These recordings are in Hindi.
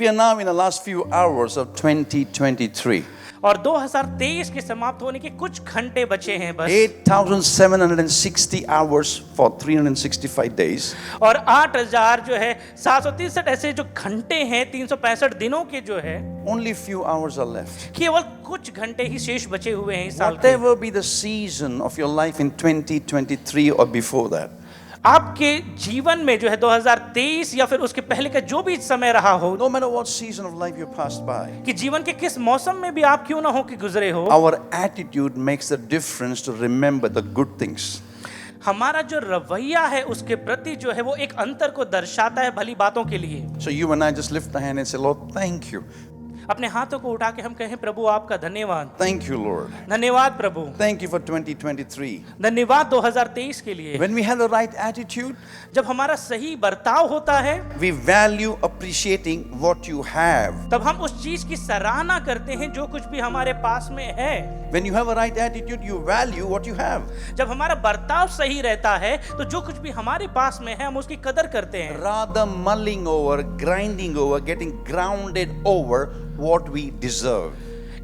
We are now in the last few hours of 2023. और 2023 के समाप्त होने के कुछ घंटे बचे हैं बस। 8,760 hours for 365 days. और 8,000 जो है 763 ऐसे जो घंटे हैं 365 दिनों के जो है, Only few hours are left. केवल कुछ घंटे ही शेष बचे हुए हैं इस साल के। Whatever be the season of your life in 2023 or before that, आपके जीवन में जो है 2023 या फिर उसके पहले का जो भी समय रहा हो, no matter what season of life you passed by, कि जीवन के किस मौसम में भी आप क्यों ना हो कि गुजरे हो, our attitude makes the difference to remember the good things. हमारा जो रवैया है उसके प्रति जो है वो एक अंतर को दर्शाता है भली बातों के लिए। So you and I just lift the hand and say, Lord, thank you. अपने हाथों को उठा के हम कहें, प्रभु आपका धन्यवाद। Thank you, Lord. धन्यवाद प्रभु। Thank you for 2023. धन्यवाद 2023 के लिए। When we have the right attitude, जब हमारा सही बर्ताव होता है, we value appreciating what you have. तब हम उस चीज की सराहना करते हैं जो कुछ भी हमारे पास में है। When you have a right attitude, you value what you have. जब हमारा बर्ताव सही रहता है तो जो कुछ भी हमारे पास में है हम उसकी कदर करते हैं, Rather mulling over, grinding over, getting grounded over what we deserve.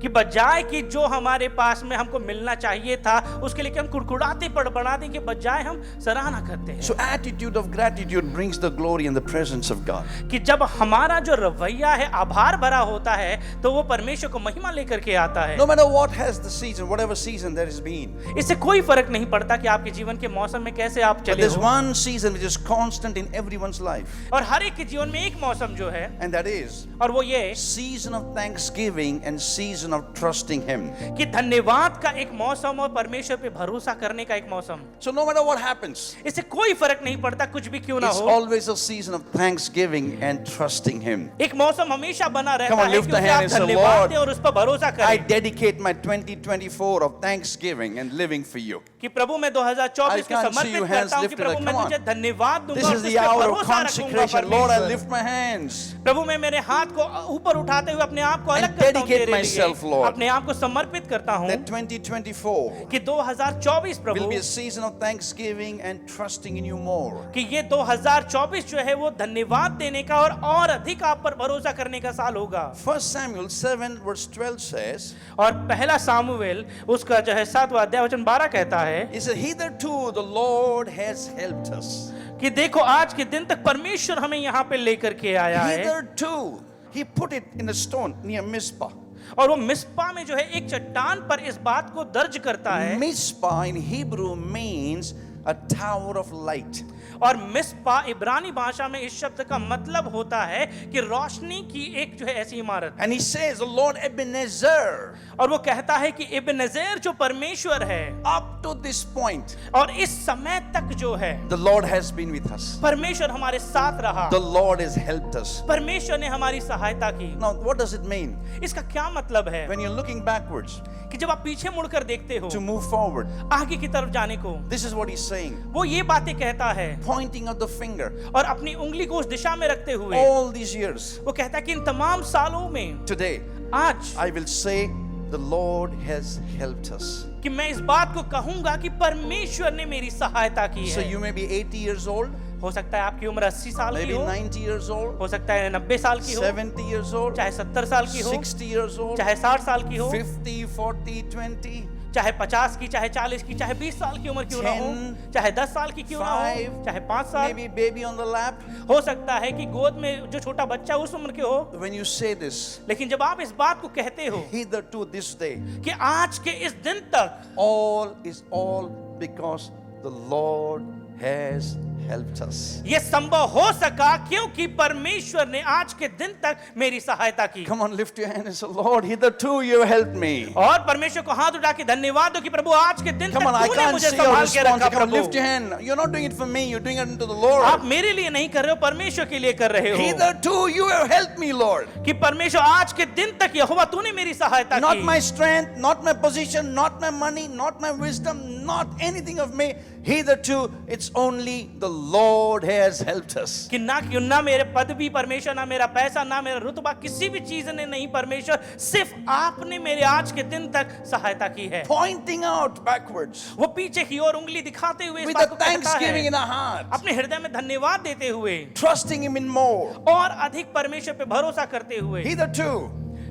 कि बजाय कि जो हमारे पास में हमको मिलना चाहिए था उसके लिए कि हम कुड़कुड़ाते बड़बड़ाने के बजाय हम सराहना करते हैं। So attitude of gratitude brings the glory and the presence of God. कि जब हमारा जो रवैया है आभार भरा होता है तो वो परमेश्वर को महिमा लेकर के आता है। No matter what has the season, whatever season there has been. इससे कोई फर्क नहीं पड़ता कि आपके जीवन के मौसम में कैसे आप But चले there's हो, one season which is constant in everyone's life. और हर एक के जीवन में एक मौसम जो है, And that is और वो ये season of thanksgiving and season of trusting Him. कि धन्यवाद का एक मौसम और परमेश्वर पे भरोसा करने का एक मौसम। So no matter what happens, इससे कोई फर्क नहीं पड़ता कुछ भी क्यों ना it's हो, always a season of thanksgiving and trusting Him. एक मौसम हमेशा बना Come रहता on, है lift कि the उसे hand आप and say, धन्यवाद Lord, दें और उस पर भरोसा I करें dedicate my 2024 of thanksgiving and living for you. कि प्रभु मैं 2024 I को can't see you समर्पित hands करता हूँ कि lifted. प्रभु मैं Come on. तुझे धन्यवाद दूंगा This और is तुझ the पे hour of भरोसा रखूंगा consecration. Lord, I परमेश्वर। lift my hands. प्रभु मैं मेरे हाथ को ऊपर उठाते हुए अपने आप को अलग And करता हूँ dedicate तेरे myself, लिए, Lord. अपने आप को समर्पित करता हूँ That 2024 कि 2024 will Prabhu be a season of thanksgiving and trusting in you more. कि ये 2024 जो है वो धन्यवाद देने का और अधिक आप पर भरोसा करने का साल होगा। 1 Samuel 7 verse 12 says, और पहला सामुएल उसका जो है 7वां अध्याय वचन 12 कहता है He said, Hitherto the Lord has helped us. कि देखो आज के दिन तक परमेश्वर हमें यहाँ पे लेकर के आया है, Hitherto, He put it in a stone near Mizpah. और वो मिस्पा में जो है एक चट्टान पर इस बात को दर्ज करता है। Mizpah in Hebrew means a tower of light. और मिस्पा इब्रानी भाषा में इस शब्द का मतलब होता है कि रोशनी की एक जो है ऐसी इमारत। And he says, the Lord Ebenezer, और वो कहता है कि इब्नेजेर जो परमेश्वर है, up to this point, और इस समय तक जो है the Lord has been with us. परमेश्वर हमारे साथ रहा, The Lord has helped us. परमेश्वर ने हमारी सहायता की। Now, what does it mean? इसका क्या मतलब है When you're looking backwards कि जब आप पीछे मुड़कर देखते हो to move forward, आगे की तरफ जाने को, this is what he's saying. वो ये बातें कहता है Pointing out the finger. और अपनी उंगली को उस दिशा में रखते हुए All these years, वो कहता है कि इन तमाम सालों में today, आज I will say, the Lord has helped us. कि मैं इस बात को कहूंगा कि परमेश्वर ने मेरी सहायता की So है। you may be 80 years old, हो सकता है आपकी उम्र 80 साल की maybe हो, 90 years old, हो सकता है 90 साल की हो, 70 years old, चाहे 70 साल की हो, 60 years old, चाहे 60 साल की हो, 50, 40, 20, चाहे 50 की, चाहे 40 की, चाहे 20 साल की उम्र क्यों ना हो, 10, चाहे 10 साल की क्यों ना हो, 5, चाहे 5 साल, maybe baby on the lap. हो सकता है कि गोद में जो छोटा बच्चा उस उम्र के हो। When you say this, लेकिन जब आप इस बात को कहते हो hitherto this day, कि आज के इस दिन तक all is all because the Lord has helped us. ये संभव हो सका क्योंकि परमेश्वर ने आज के दिन तक मेरी सहायता की। Come on, lift your hand and say, Lord, hitherto you have helped me. और परमेश्वर को हाथ उठा के धन्यवाद दो कि प्रभु आज के दिन Come on, तक I तूने can't मुझे see your संभाल के response. रखा। Come on, lift Prabhu your hand. You're not doing it for me, you're doing it unto the Lord. आप मेरे लिए नहीं कर रहे हो, परमेश्वर के लिए कर रहे हो Hitherto you have helped me, Lord. कि परमेश्वर आज के दिन तक यहोवा तूने मेरी सहायता Not की। my strength, not my position, not my money, not my wisdom, not anything of me. Hitherto, it's only the Lord has helped us. कि ना मेरे पदवी परमेश्वर, ना मेरा पैसा, ना मेरा रुतबा, किसी भी चीज ने नहीं परमेश्वर, सिर्फ आपने मेरे आज के दिन तक सहायता की है। Pointing out backwards वो पीछे की ओर उंगली दिखाते हुए इस with बात a को कहता thanksgiving है, in our heart, अपने हृदय में धन्यवाद देते हुए trusting Him in more. और अधिक परमेश्वर पे भरोसा करते हुए Hitherto,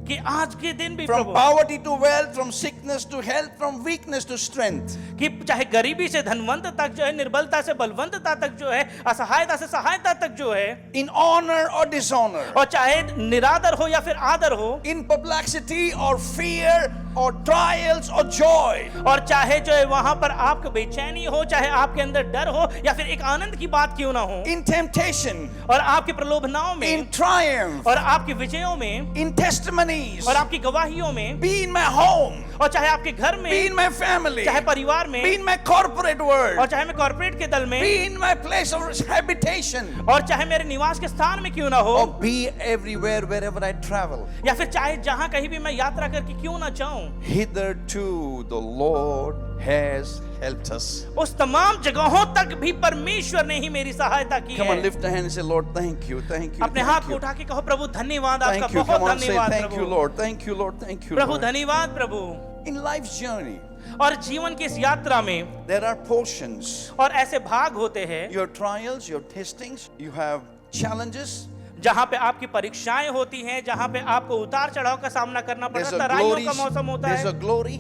कि आज के दिन भी from Prabhu, poverty to wealth, from sickness to health, from weakness to strength. कि चाहे गरीबी से धनवंत तक जो है, निर्बलता से बलवंतता तक जो है, असहायता से सहायता तक जो है, In honor or dishonor, और चाहे निरादर हो या फिर आदर हो, in perplexity or fear or trials or joy, और चाहे जो है वहां पर आपको बेचैनी हो, चाहे आपके अंदर डर हो या फिर एक आनंद की बात क्यों ना हो, in temptation, और आपके प्रलोभनाओं में, in triumph, और आपके विजयों में, in testimonies, और आपकी गवाहियों में, be in my home, और चाहे आपके घर be में, in my family, चाहे परिवार में, be in my corporate और world, चाहे मैं कॉर्पोरेट के दल में, be in my place of habitation, और चाहे मेरे निवास के स्थान में क्यों ना हो, or be everywhere wherever I travel. या फिर चाहे जहां कहीं भी मैं यात्रा करके क्यों ना जाऊं, Hitherto the Lord has helped us. उस तमाम जगहों तक भी परमेश्वर ने ही मेरी सहायता की Come on, है। lift a hand and say, Lord, thank you, thank you, अपने हाथ thank को you. उठा के कहो, प्रभु धन्यवाद, आपका Thank you. बहुत Come on, say धन्यवाद thank you, Prabhu, Lord. Thank you, Lord. Thank you, Prabhu Lord. धन्यवाद प्रभु। In life's journey, और जीवन की इस यात्रा में there are portions. और ऐसे भाग होते हैं Your trials, your testings, you have challenges. जहाँ पे आपकी परीक्षाएं होती हैं, जहाँ पे आपको उतार चढ़ाव का सामना करना There's पड़ता है, a तराइयों glory. का मौसम होता There's a है, glory.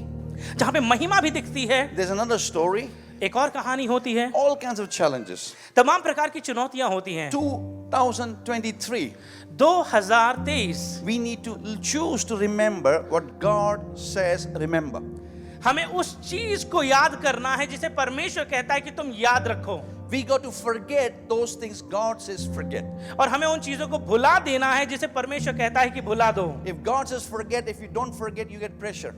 जहाँ पे महिमा भी दिखती है, There's another story. एक और कहानी होती है, All kinds of challenges. तमाम प्रकार की चुनौतियां होती हैं। 2023. 2023 We need to choose to remember what God says. Remember. हमें उस चीज को याद करना है जिसे परमेश्वर कहता है कि तुम याद रखो, We got to forget those things God says forget. और हमें उन चीजों को भुला देना है जिसे परमेश्वर कहता है कि भुला दो। If God says forget, if you don't forget, you get pressure.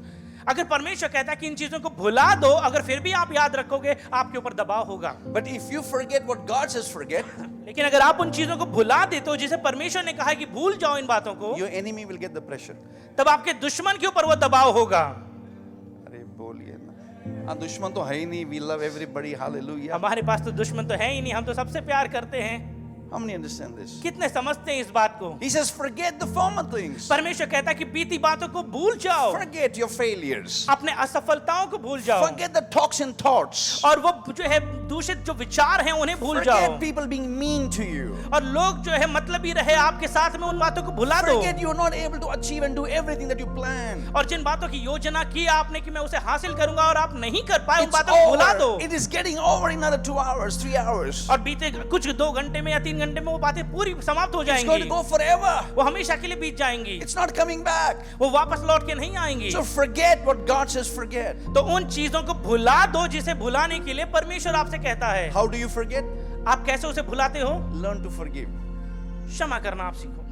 अगर परमेश्वर कहता है कि इन चीजों को भुला दो, अगर फिर भी आप याद रखोगे, आपके ऊपर दबाव होगा। But if you forget what God says forget, लेकिन अगर आप उन चीजों को भुला देते हो जिसे परमेश्वर ने कहा है कि भूल जाओ इन बातों को, your enemy will get the pressure. तब आपके दुश्मन के ऊपर वो दबाव होगा। अरे बोलिए ना, दुश्मन तो है ही नहीं. We love everybody. Hallelujah. हमारे पास तो दुश्मन तो है ही नहीं, हम तो सबसे प्यार करते हैं। How many understand this? कितने समझते हैं इस बात को? He says forget the former things. परमेश्वर कहता है कि बीती बातों को भूल जाओ, Forget your failures. अपने असफलताओं को भूल जाओ, Forget the toxin thoughts. और वो जो है दूषित जो विचार हैं उन्हें भूल जाओ, Forget people being mean to you. और लोग जो है मतलब ही रहे आपके साथ में, उन बातों को भुला दो। Forget you're not able to achieve and do everything that you plan. और जिन बातों की योजना की आपने कि मैं उसे हासिल करूंगा और आप नहीं कर पाए, उन It's बातों को भुला दो। over. It is getting over in another 2 hours, 3 hours. और बीते कुछ 2 घंटे में या 3 घंटे में वो बातें पूरी समाप्त हो It's going to जाएंगी, go forever. वो हमेशा के लिए बीत जाएंगी, It's not coming back. वो वापस लौट के नहीं आएंगी। So forget what God says forget. तो उन चीजों को भुला दो जिसे भुलाने के लिए परमेश्वर आपसे कहता है। How do you forget? आप कैसे उसे भुलाते हो? Learn to forgive. क्षमा करना आप सीखो।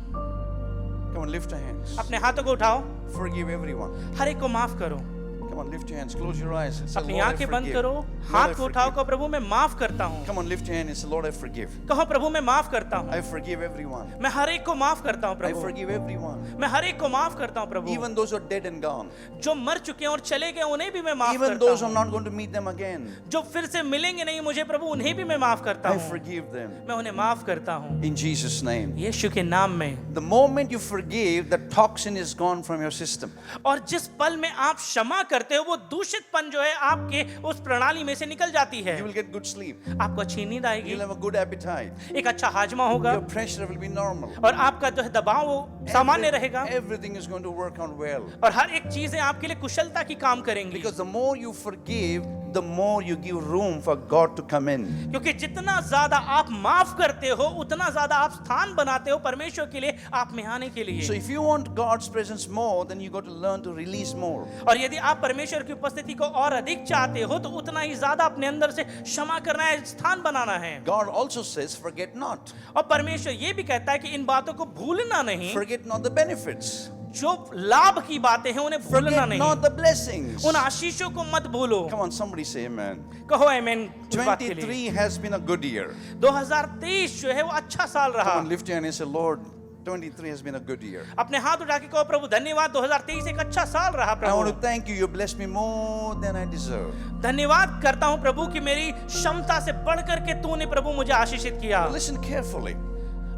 Come on, lift your hands. अपने हाथों को उठाओ, Forgive everyone. हर एक को माफ करो। Come on, lift your hands. Close your eyes. And say, अपनी Lord, I आंखें बंद forgive. करो, Lord, हाथ I को उठाओ, forgive. कहो प्रभु मैं माफ करता हूँ। Come on, lift your hand and say, Lord, I forgive. कहो प्रभु मैं माफ करता हूँ, I forgive everyone. मैं हर एक को माफ करता हूँ I प्रभु, forgive everyone. मैं हर एक को माफ करता हूँ प्रभु। Even those who are dead and gone. जो मर चुके हैं और चले गए उन्हें भी मैं माफ Even करता those who are हूँ। not going to meet them again. जो फिर से मिलेंगे नहीं मुझे प्रभु, उन्हें भी मैं माफ करता I हूँ, forgive them. मैं उन्हें माफ करता हूँ In Jesus' name. यीशु के नाम में। The moment you forgive, the toxin is gone from your system. और जिस पल में आप क्षमा करते हो, वो दूषितपन जो है आपके उस प्रणाली में से निकल जाती है। You will get good sleep. आपको अच्छी नींद आएगी, You'll have a good appetite. एक अच्छा हाजमा होगा, Your pressure will be normal. और आपका जो है दबाव वो सामान्य रहेगा, Everything is going to work out well. और हर एक चीजें आपके लिए कुशलता की काम करेंगी। Because the more you forgive, the more you give room for God to come in. क्योंकि जितना ज्यादा आप माफ करते हो, उतना ज्यादा आप स्थान बनाते हो परमेश्वर के लिए आप में आने के लिए। So if you want God's presence more, then you got to learn to release more. और यदि आप परमेश्वर की उपस्थिति को और अधिक चाहते हो, तो उतना ही ज्यादा अपने अंदर से क्षमा करना है, स्थान बनाना है। God also says, forget not. और परमेश्वर ये भी कहता है कि इन बातों को भूलना नहीं, Forget not the benefits. जो लाभ की बातें हैं उन्हें भूलना Forget नहीं, not the blessings. उन आशीषों को मत भूलो। Come on, somebody say amen. कहो आमीन। इस बात के लिए 23 has been a good year. 2023 जो है वो अच्छा साल रहा। Come on, lift your hand and say, Lord, 23 has been a good year. अपने हाथ उठा के कहो प्रभु धन्यवाद 2023 एक अच्छा साल रहा I want to Prabhu. thank you. You blessed me more than I deserve. धन्यवाद करता हूँ प्रभु कि मेरी क्षमता से बढ़ करके तूने प्रभु मुझे आशीषित किया। Listen carefully.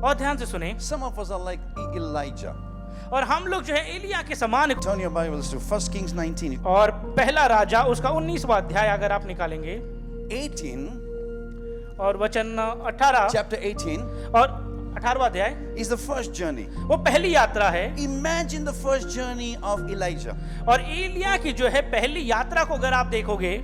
और ध्यान से सुने, Some of us are like Elijah. और हम लोग जो है एलिया के समान। Turn your Bibles to 1 Kings 19. और पहला राजा उसका 19वां अध्याय अगर आप निकालेंगे 18, और वचन 18 chapter 18 और 18वां अध्याय is the first journey. वो पहली यात्रा है। Imagine the first journey of Elijah. और एलिया की जो है पहली यात्रा को अगर आप देखोगे,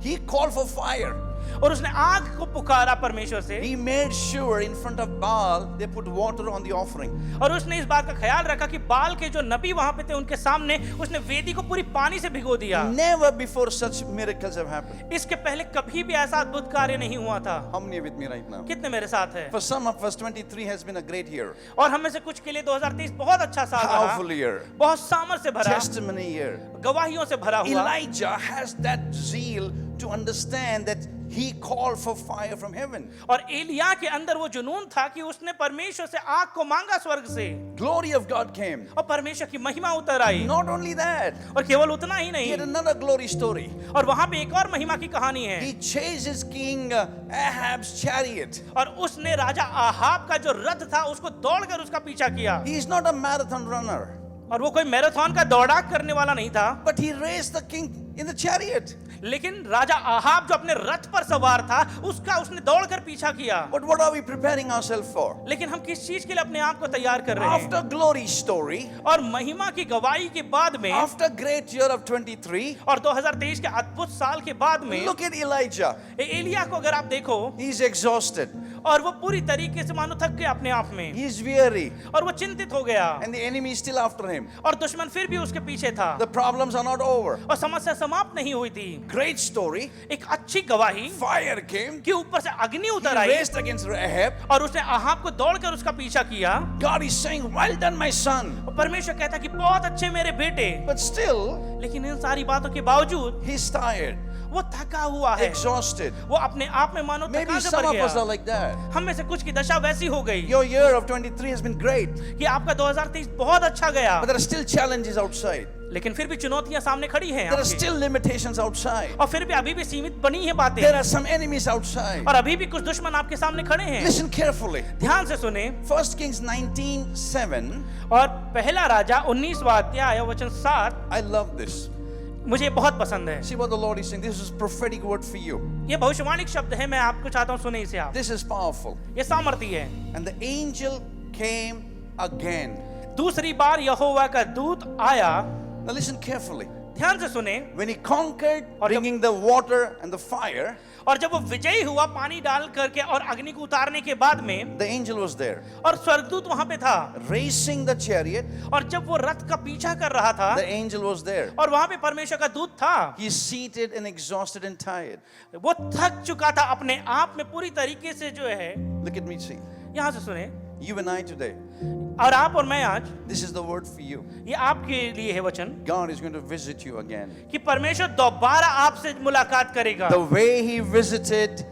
He called for fire. और उसने आग को पुकारा परमेश्वर से, He made sure in front of Baal they put water on the offering. और उसने इस बात का ख्याल रखा कि बाल के जो नबी वहां पे थे उनके सामने उसने वेदी को पूरी पानी से भिगो दिया। Never before such miracles have happened. इसके पहले कभी भी ऐसा अद्भुत कार्य नहीं हुआ था। How many are with me right now? कितने मेरे साथ है? For some of us, 23 has been a great year. और हम में से कुछ के लिए 2023 बहुत अच्छा साल रहा, Powerful year. बहुत सामर्थ से भरा, Testimony year. गवाहियों से भरा हुआ। Elijah has that zeal to understand that he called for fire from heaven. और एलिया के अंदर वो जुनून था कि उसने परमेश्वर से आग को मांगा स्वर्ग से, Glory of God came. और परमेश्वर की महिमा उतर आई। Not only that, और केवल उतना ही he नहीं, had another glory story. और वहां पे एक और महिमा की कहानी है। He chases King Ahab's chariot. और उसने राजा आहाब का जो रथ था उसको दौड़कर उसका पीछा किया। He is not a marathon runner, और वो कोई मैराथन का दौड़ाक करने वाला नहीं था, but he raced the king in the chariot. लेकिन राजा आहाब जो अपने रथ पर सवार था उसका उसने दौड़कर पीछा किया। But what are we preparing ourselves for? लेकिन हम किस चीज के लिए अपने आप को तैयार कर रहे हैं? After glory story, और महिमा की गवाही के बाद में, after great year of 23, और 2023 के अद्भुत साल के बाद में, look at Elijah. एलिया को अगर आप देखो, He's exhausted. और वो पूरी तरीके से मानो थक गया अपने आप में, He's weary. और वो चिंतित हो गया, And the enemy is still after him. और दुश्मन फिर भी उसके पीछे था, The problems are not over. और समस्या समाप्त नहीं हुई थी। Great story. एक अच्छी गवाही Fire came. कि ऊपर से अग्नि He उतर आई, raced against Ahab. और उसने आहाब को दौड़कर उसका पीछा किया। God is saying, well done, my son. और परमेश्वर कहता कि बहुत अच्छे मेरे बेटे। But still, लेकिन इन सारी बातों के बावजूद he's tired, वो थका हुआ है, exhausted. वो अपने आप में मानो Maybe थकान से some भर of us are गया। like that. हम में से कुछ की दशा वैसी हो गई Your year of 23 has been great, कि आपका 2023 बहुत अच्छा गया, but there are still challenges outside. लेकिन फिर भी चुनौतियां सामने खड़ी हैं There are आपकी। still limitations outside. और फिर भी अभी भी सीमित बनी है बातें, There are some enemies outside. और अभी भी कुछ दुश्मन आपके सामने खड़े हैं। Listen carefully. ध्यान से सुने। 1 Kings 19:7. और पहला राजा 19वां अध्याय वचन 7, I love this. मुझे बहुत पसंद है। See what the Lord is saying. This is prophetic word for you. ये भविष्यवाणी शब्द है, मैं आपको चाहता हूँ सुने इसे आप। This is powerful. ये सामर्थी है। And the angel came again. दूसरी बार यहोवा का दूत आया। Now listen carefully. ध्यान से सुने। When he conquered, और जब- bringing the water and the fire, और जब वो विजयी हुआ पानी डाल करके और अग्नि को उतारने के बाद में, the angel was there, और स्वर्गदूत वहां पे था, racing the chariot. और जब वो रथ का पीछा कर रहा था, The angel was there. और वहां पे परमेश्वर का दूत था। He's seated and exhausted and tired. वो थक चुका था अपने आप में पूरी तरीके से जो है। Look at me, see. यहां से सुने। You and I today, और आप और मैं आज, this is the word for you. ये आपके लिए है वचन God is going to visit you again. कि परमेश्वर दोबारा आपसे मुलाकात करेगा। The way he visited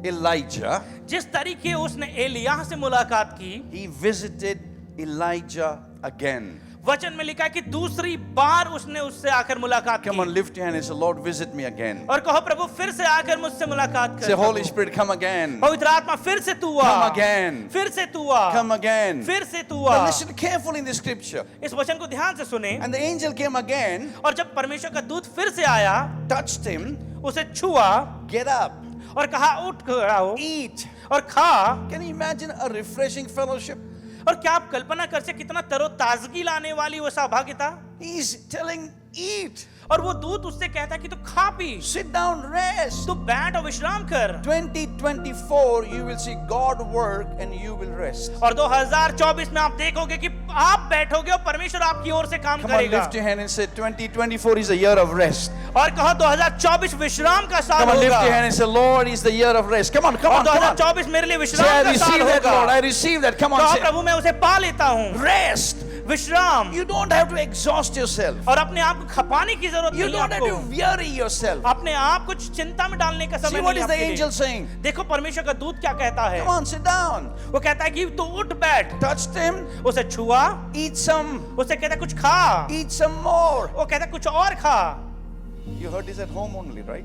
Elijah, जिस तरीके उसने एलिया से मुलाकात की, he visited Elijah again. वचन में लिखा है कि दूसरी बार उसने उससे आकर मुलाकात Come on, की। lift your hand and say, Lord, visit me again. और कहो प्रभु फिर से आकर मुझसे मुलाकात कर। Say, Holy Spirit, come again. पवित्र आत्मा फिर से तू आ। Come again. फिर से तू आ। Come again. फिर से तू Now uh. listen carefully in the scripture. इस वचन को ध्यान से सुने। And the angel came again, और जब परमेश्वर का दूत फिर से आया, touched him, उसे छुआ get up, और कहा उठ खड़ा हो eat. और खा। Can you imagine a refreshing fellowship? और क्या आप कल्पना कर सकते कितना तरोताजगी लाने वाली वो सहभागिता? He's telling, eat, और वो दूत उससे कहता कि तू खा पी, sit down, rest. तू बैठ और विश्राम कर। 2024, you will see God work and you will rest. और 2024 में आप देखोगे कि आप बैठोगे और परमेश्वर आपकी ओर से काम Come on, करेगा। lift your hand and say, 2024 is a year of rest. और कहो 2024 विश्राम का साल Come on, lift होगा। your hand and say, Lord is the year of rest. Come on, come और on, come on. 2024 मेरे लिए Say, विश्राम I का साल receive that, Lord. होगा। I receive that. Come on, कहो say, प्रभु मैं उसे पा लेता हूँ। rest. विश्राम। You don't have to exhaust yourself. और अपने आप को खपाने की जरूरत You नहीं है don't have to आपको। weary yourself. अपने आप को चिंता में डालने का See समय what नहीं is the आपके angel लिए। saying? देखो परमेश्वर का दूत क्या कहता है। Come on, sit down. वो कहता है कि तू उठ बैठ। Touched him. उसे छुआ, Eat some. उसे कहता है कुछ खा, Eat some more. वो कहता है कुछ और खा। You heard this at home only, right?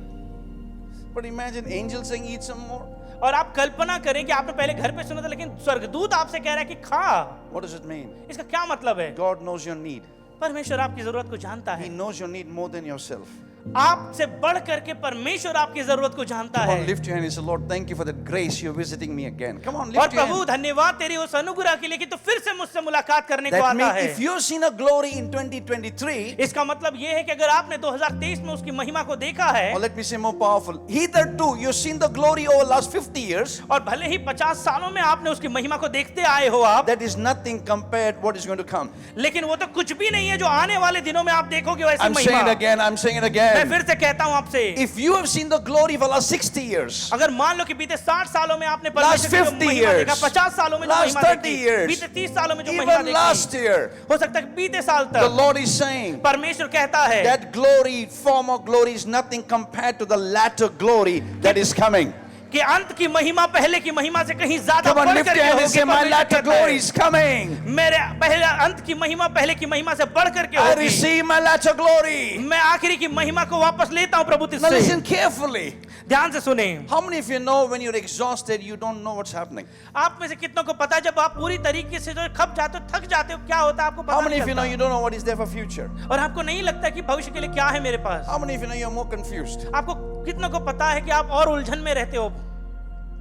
But imagine angel saying, eat some more. और आप कल्पना करें कि आपने पहले घर पे सुना था, लेकिन स्वर्गदूत आपसे कह रहा है कि खा। What does it mean? इसका क्या मतलब है? God knows your need. परमेश्वर आपकी जरूरत को जानता He है। knows your need more than yourself. आपसे बढ़ करके परमेश्वर आपकी जरूरत को जानता Come है। on, lift your hand and say, Lord, thank you for that grace. You're visiting me again. Come on, और lift your प्रभु hand. धन्यवाद तेरी उस अनुग्रह के लिए कि तू फिर से मुझसे मुलाकात करने को That आता means है। if you've seen a glory in 2023, इसका मतलब ये है कि अगर आपने 2023 में उसकी महिमा को देखा है, or let me say more powerful, hitherto you've seen the glory over last 50 years, और भले ही 50 सालों में आपने उसकी महिमा को देखते आए हो आप, that is nothing compared what is going to come. लेकिन वो तो कुछ भी नहीं है जो आने वाले दिनों में आप देखोगे वैसी I'm saying it महिमा। again, I'm saying it मैं again. फिर से कहता हूं आपसे, If you have seen the glory for last 60 years, अगर मान लो कि बीते 60 सालों में आपने Last परमेश्वर की जो 50 महिमा years, देखा, 50 सालों में जो last महिमा 30 देखी, years, बीते 30 सालों में जो महिमा even last देखी, year, हो सकता है कि बीते साल the तक Lord is saying परमेश्वर कहता है that glory, former glory is nothing compared to the latter glory that is coming. कि अंत की महिमा पहले की महिमा से कहीं ज्यादा Come on, बढ़ lift करके your hand and होगी। say, my परमेश्वर latter कहता glory है, is coming. मेरे पहले अंत की महिमा पहले की महिमा से बढ़ करके I होगी। receive my latter glory. मैं आखिरी की महिमा को वापस लेता हूं प्रभु Now तुझसे। listen carefully. ध्यान से सुने। How many of you know when you're exhausted, you don't know what's happening? आप में से कितनों को पता है जब आप पूरी तरीके से जो खप जाते हो, थक जाते हो, क्या होता है आपको How पता many नहीं of you know चलता। you don't know what is there for future? और आपको नहीं लगता कि भविष्य के लिए क्या है मेरे पास। How many of you know you're more confused? आपको कितनों को पता है कि आप और उलझन में रहते हो।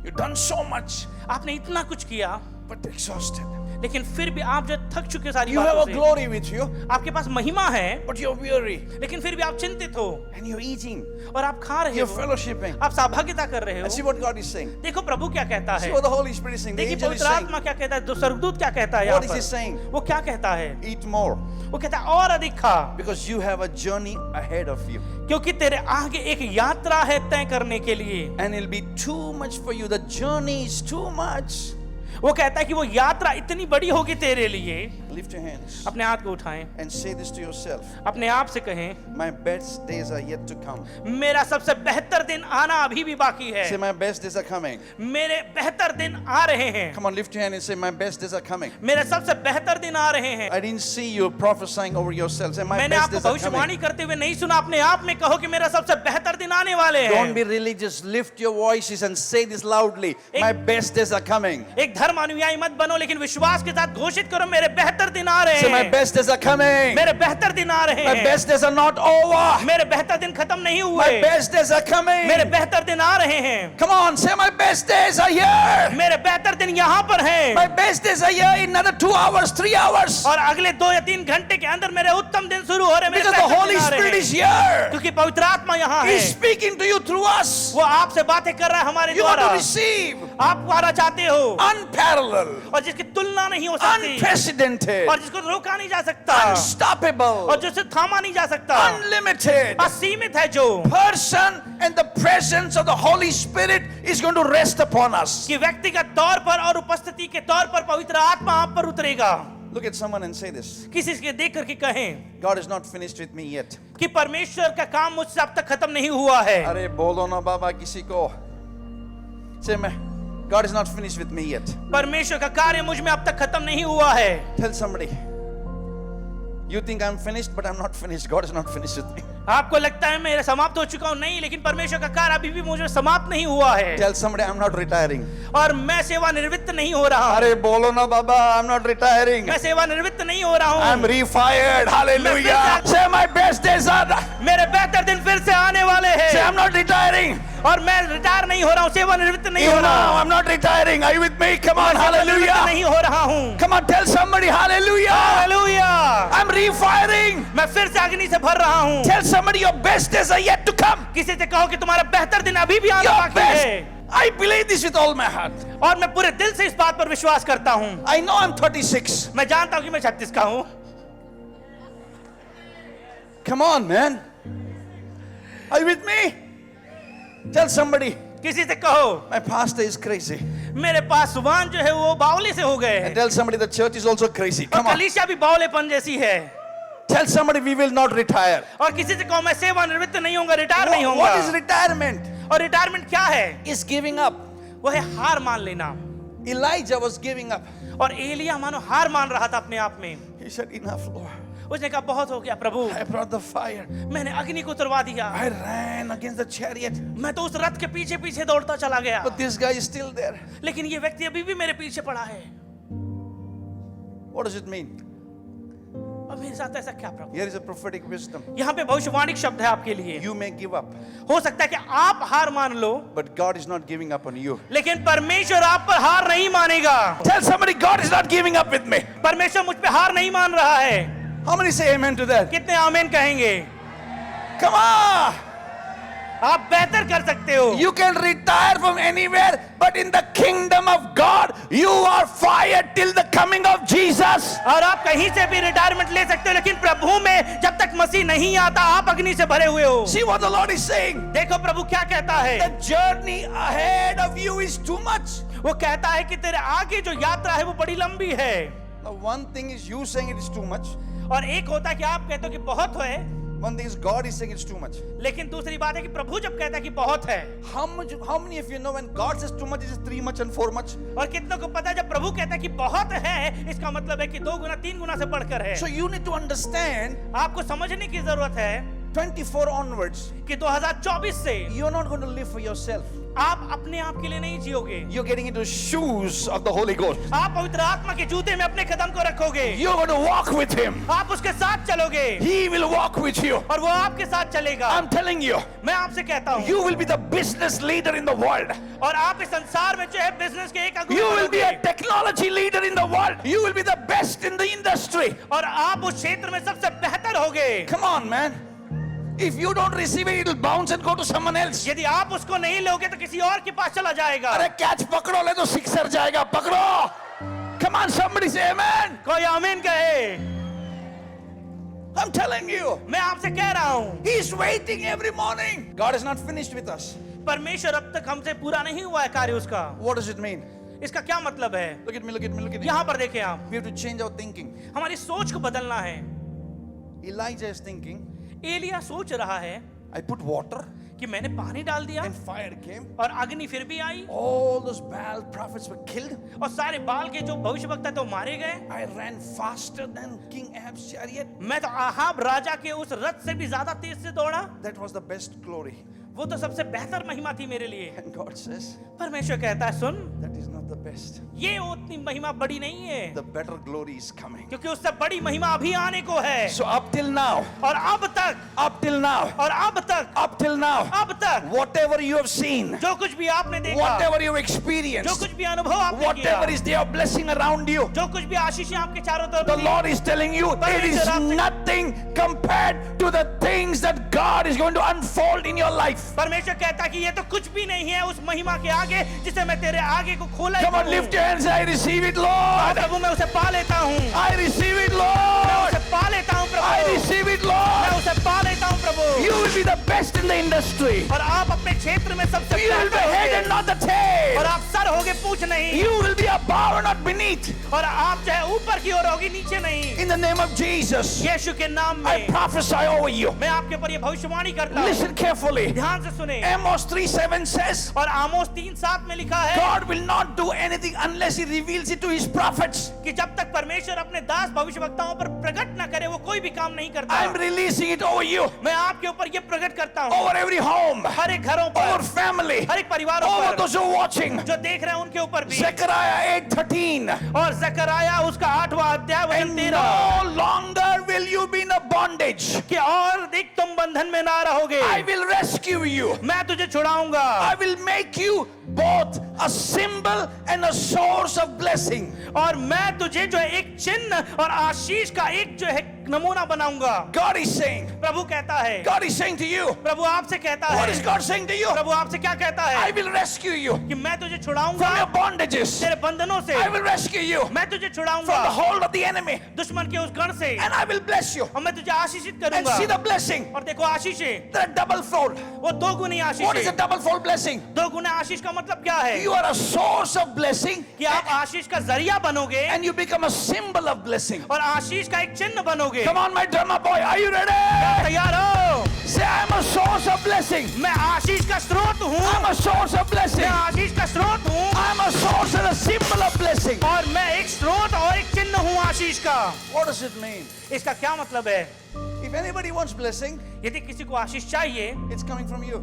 You've done so much, आपने इतना कुछ किया, but exhausted. लेकिन फिर भी आप जो थक चुके सारी You have बातों a से। glory with you, आपके पास महिमा है, but you're weary. लेकिन फिर भी आप चिंतित हो And you're eating, और आप खा रहे you're हो, fellowshipping. आप सहभागिता कर रहे And see हो। what God is saying. देखो प्रभु क्या कहता See है, what the Holy Spirit is saying. The देखिए angel is पवित्र saying, आत्मा क्या कहता है, स्वर्गदूत क्या कहता है यहाँ what is he saying? पर। वो क्या कहता है, Eat more, वो कहता है और अधिक खा, because you have a journey ahead of you. क्योंकि तेरे आगे एक यात्रा है तय करने के लिए। And it'll be too much for you. The journey is too much. वो कहता है कि वो यात्रा इतनी बड़ी होगी तेरे लिए। Lift your hands अपने हाथ को उठाएं, and say this to yourself. अपने आप से कहें, My best days are yet to come. मेरा सबसे बेहतर दिन आना अभी भी बाकी Say, है। my best days are coming. मेरे बेहतर दिन आ रहे हैं। Come on, lift your hand and say, my best days are coming. मेरे सबसे बेहतर दिन आ रहे हैं। I didn't see you prophesying over yourself. Say, my मैंने best आपको days are भविष्यवाणी coming. करते हुए नहीं सुना, अपने आप में कहो कि मेरा सबसे बेहतर दिन आने वाले Don't हैं। be religious. Lift your voices and say this loudly. My best days are coming. एक धर्म अनुयायी मत बनो, लेकिन विश्वास के साथ घोषित करो, मेरे बेहतर दिन आ रहे Say, my हैं। best days are coming. मेरे बेहतर दिन आ रहे My हैं। best days are not over. मेरे बेहतर दिन खत्म नहीं My हुए, best days are coming. मेरे बेहतर दिन आ रहे हैं। Come on, say, my best days are here. मेरे बेहतर दिन यहाँ पर हैं। My best days are here in another 2 hours, 3 hours. और अगले 2 या 3 घंटे के अंदर मेरे उत्तम दिन शुरू हो रहे हैं। मेरे Because the बेहतर Holy दिन आ रहे Spirit हैं। is here. क्योंकि पवित्र आत्मा यहाँ है, He's speaking to you through us. वो आपसे बातें कर रहा है हमारे You want द्वारा। to receive आप पाना चाहते हो, unparalleled, और जिसकी तुलना नहीं हो सकती, unprecedented, और जिसको रोका नहीं जा सकता, unstoppable, और जिसे थामा नहीं जा सकता, unlimited असीमित है जो, person, and the presence of the Holy Spirit is going to rest upon us. कि व्यक्तिगत तौर पर और उपस्थिति के तौर पर पवित्र आत्मा आप पर उतरेगा। Look at someone and say this. किसी के देख करके कहें God is not finished with me yet. कि परमेश्वर का काम मुझसे अब तक खत्म नहीं हुआ है। अरे बोलो ना बाबा किसी को. Say, God is not finished with me yet. परमेश्वर का कार्य मुझ में अब तक खत्म नहीं हुआ है। Tell somebody. You think I'm finished, but I'm not finished. God is not finished with me. आपको लगता है मैं समाप्त हो चुका हूं, नहीं, लेकिन परमेश्वर का कार्य अभी भी मुझे समाप्त नहीं हुआ है। Tell somebody I'm not retiring. और मैं सेवानिवृत्त नहीं हो रहा हूं। अरे बोलो ना बाबा, I'm not retiring. मैं सेवानिवृत्त नहीं हो रहा हूं। I'm refired. Hallelujah. Say my best days are. मेरे बेहतर दिन फिर से आने वाले Say हैं। I'm not retiring. और मैं रिटायर नहीं हो रहा हूं, सेवानिवृत्त नहीं हो You know रहा हूं। I'm not retiring. Are you with me? Come on, मैं सेवानिवृत्त hallelujah. नहीं हो रहा हूं। Come on, tell somebody hallelujah. Hallelujah. I'm refiring. मैं फिर से अग्नि से भर रहा हूं। Tell somebody your best days are yet to come. किसी से कहो कि तुम्हारा बेहतर दिन अभी भी आना Your बाकी best. है। I believe this with all my heart. और मैं पूरे दिल से इस बात पर विश्वास करता हूं। I know I'm 36. मैं जानता हूं कि मैं 36 का हूं। Come on, man. Are you with me? Tell somebody, किसी से कहो my pastor is crazy. मेरे पासवान जो है वो बावले से हो गए And हैं tell somebody the church is also crazy. और Come on. कलीसिया भी बावलेपन जैसी है Tell somebody we will not retire. और किसी से कहो मैं सेवानिवृत्त नहीं होऊंगा रिटायर नहीं What is होऊंगा retirement? और रिटायरमेंट क्या है Is giving up. वो है हार मान लेना Elijah was giving up. और एलिया मानो हार मान रहा था अपने आप में He said, enough, Lord. उसने कहा बहुत हो गया प्रभु I brought the fire. मैंने अग्नि को उतरवा दिया I ran against the chariot. मैं तो उस रथ के पीछे पीछे दौड़ता चला गया But this guy is still there. लेकिन ये व्यक्ति अभी भी मेरे पीछे पड़ा है What does it mean? और मेरे साथ ऐसा क्या प्रभु Here is a prophetic wisdom. यहाँ पे भविष्यवाणी शब्द है आपके लिए You may give up, हो सकता है कि आप हार मान लो but God is not giving up on you. लेकिन परमेश्वर आप पर हार नहीं मानेगा Tell somebody God is not giving up with me. परमेश्वर मुझ पे हार नहीं मान रहा है How many say amen to that? कितने आमीन कहेंगे Come on. आप बेहतर कर सकते हो You can retire from anywhere, but in the kingdom of God, you are fired till the coming of Jesus. और आप कहीं से भी रिटायरमेंट ले सकते हो लेकिन प्रभु में जब तक मसीह नहीं आता आप अग्नि से भरे हुए हो See what the Lord is saying. देखो प्रभु क्या कहता है The journey ahead of you is too much. वो कहता है कि तेरे आगे जो यात्रा है वो बड़ी लंबी है Now, one thing is you saying it is too much. और एक होता है कि आप कहते हो कि बहुत है One thing is God is saying it's too much. लेकिन दूसरी बात है कि प्रभु जब कहता है कि बहुत है How many of you know when God says too much, it is 3 much and 4 much? और कितनों को पता है जब प्रभु कहता है कि बहुत है इसका मतलब है कि 2 गुना 3 गुना से बढ़कर है So you need to understand आपको समझने की जरूरत है 24 onwards, कि 2024 से you're not going to live for yourself. आप अपने आप के लिए नहीं जियोगे You're getting into shoes of the Holy Ghost. आप पवित्र आत्मा के जूते में अपने कदम को रखोगे You're going to walk with Him. आप उसके साथ चलोगे He will walk with you. और वो आपके साथ चलेगा I'm telling you, मैं आपसे कहता हूँ you will be the business leader in the world. और आप इस संसार में जो है बिजनेस के एक अगुवा You will be बनोगे। a technology leader in the world. You will be the best in the industry. और आप उस क्षेत्र में सबसे बेहतर होगे Come on, man. If you don't receive it, it will bounce and go to someone else. यदि आप उसको नहीं लोगे तो किसी और के पास चला जाएगा अरे कैच पकड़ो ले तो सिक्सर जाएगा पकड़ो. Come on, somebody say amen. कोई आमीन कहे I'm telling you. मैं आपसे कह रहा हूँ He is waiting every morning. God is not finished with us. परमेश्वर अब तक हमसे पूरा नहीं हुआ है कार्य उसका What does it mean? इसका क्या मतलब है Look at me, look at me, look at me. यहाँ पर देखें आप We have to change our thinking. हमारी सोच को बदलना है Elijah is thinking, एलिया सोच रहा है I put water कि मैंने पानी डाल दिया and fire came. और अग्नि फिर भी आई All those Baal prophets were killed. और सारे बाल के जो भविष्यवक्ता थे वो मारे गए I ran faster than King Ahab's chariot. मैं तो आहाब राजा के उस रथ से भी ज्यादा तेज से दौड़ा That was the best glory. वो तो सबसे बेहतर महिमा थी मेरे लिए And God says, परमेश्वर कहता है सुन that is not the best. ये उतनी महिमा बड़ी नहीं है The better glory is coming. क्योंकि उससे बड़ी महिमा अभी आने को है So up till now, और अब तक up till now, और अब तक up till now, अब तक whatever you have seen, जो कुछ भी आपने देखा whatever you have जो experienced, कुछ भी अनुभव आपने किया whatever is there blessing around you, जो कुछ भी आशीषें आपके चारों तरफ the थी, Lord is telling you it is nothing compared to the things that God is going to unfold in your life. परमेश्वर कहता है कि ये तो कुछ भी नहीं है उस महिमा के आगे जिसे मैं तेरे आगे को खोला Come on, lift your hands. I receive it, Lord. प्रभु मैं उसे पा लेता हूँ I receive it, मैं Lord. उसे पा लेता हूँ I प्रभु receive it, मैं Lord. उसे पा लेता हूँ प्रभु You will be the best in the industry. और आप अपने क्षेत्र में सबसे You will be बेहतर head and होगे not the tail. और आप सर होगे पूछ नहीं You will be above and not beneath. और आप जो है ऊपर की ओर होगी नीचे नहीं In the name of Jesus, यीशु के नाम I में prophesy over you. मैं आपके ऊपर ये भविष्यवाणी करता हूँ Listen carefully. ध्यान से सुने Amos 3:7 says, और आमोस 3:7 में लिखा है God will not do anything unless He reveals it to His prophets. कि जब तक परमेश्वर अपने दास भविष्यवक्ताओं पर प्रकट न करे वो कोई भी काम नहीं करता I'm releasing it over you, मैं आपके ऊपर ये प्रकट करता हूँ over every home, हर एक घरों over पर family, हर एक परिवारों over पर those who are watching. जो देख रहे हैं उनके ऊपर भी Zechariah 8:13. और जकराया उसका 8वां अध्याय वचन And 13 no longer will you be in a bondage. कि और अधिक तुम बंधन में ना रहोगे I will rescue you. मैं तुझे छुड़ाऊंगा I will make you both a symbol and a source of blessing. और मैं तुझे जो है एक चिन्ह और आशीष का एक जो है एक नमूना बनाऊंगा। God is saying, प्रभु कहता है, God is saying to you, प्रभु आपसे कहता what है, is God saying to you? प्रभु आपसे क्या कहता I है will rescue you कि मैं तुझे छुड़ाऊंगा from your bondages. तेरे बंधनों से, I will rescue you मैं तुझे from छुड़ाऊंगा the hold of the enemy. दुश्मन के उस गण से, And I will bless you. और मैं तुझे आशीषित And करूंगा। see the blessing. और देखो आशीषें, They're double fold. वो दो गुनी What is a Ashish. double fold blessing? दो गुना आशीष का मतलब क्या है? You are a source of blessing कि आप आशीष का जरिया बनोगे and you become a symbol of blessing. और आशीष का एक चिन्ह बनोगे। Come on, my drummer boy, are you ready? तैयार हो? Say, I'm a source of blessing. मैं आशीष का स्रोत हूँ, I'm a source of blessing. मैं आशीष का स्रोत हूँ I'm a source and a symbol of blessing. और मैं एक स्रोत और एक चिन्ह हूँ आशीष का। What does it mean? इसका क्या मतलब है? If anybody wants blessing, यदि किसी को आशीष चाहिए, it's coming from you.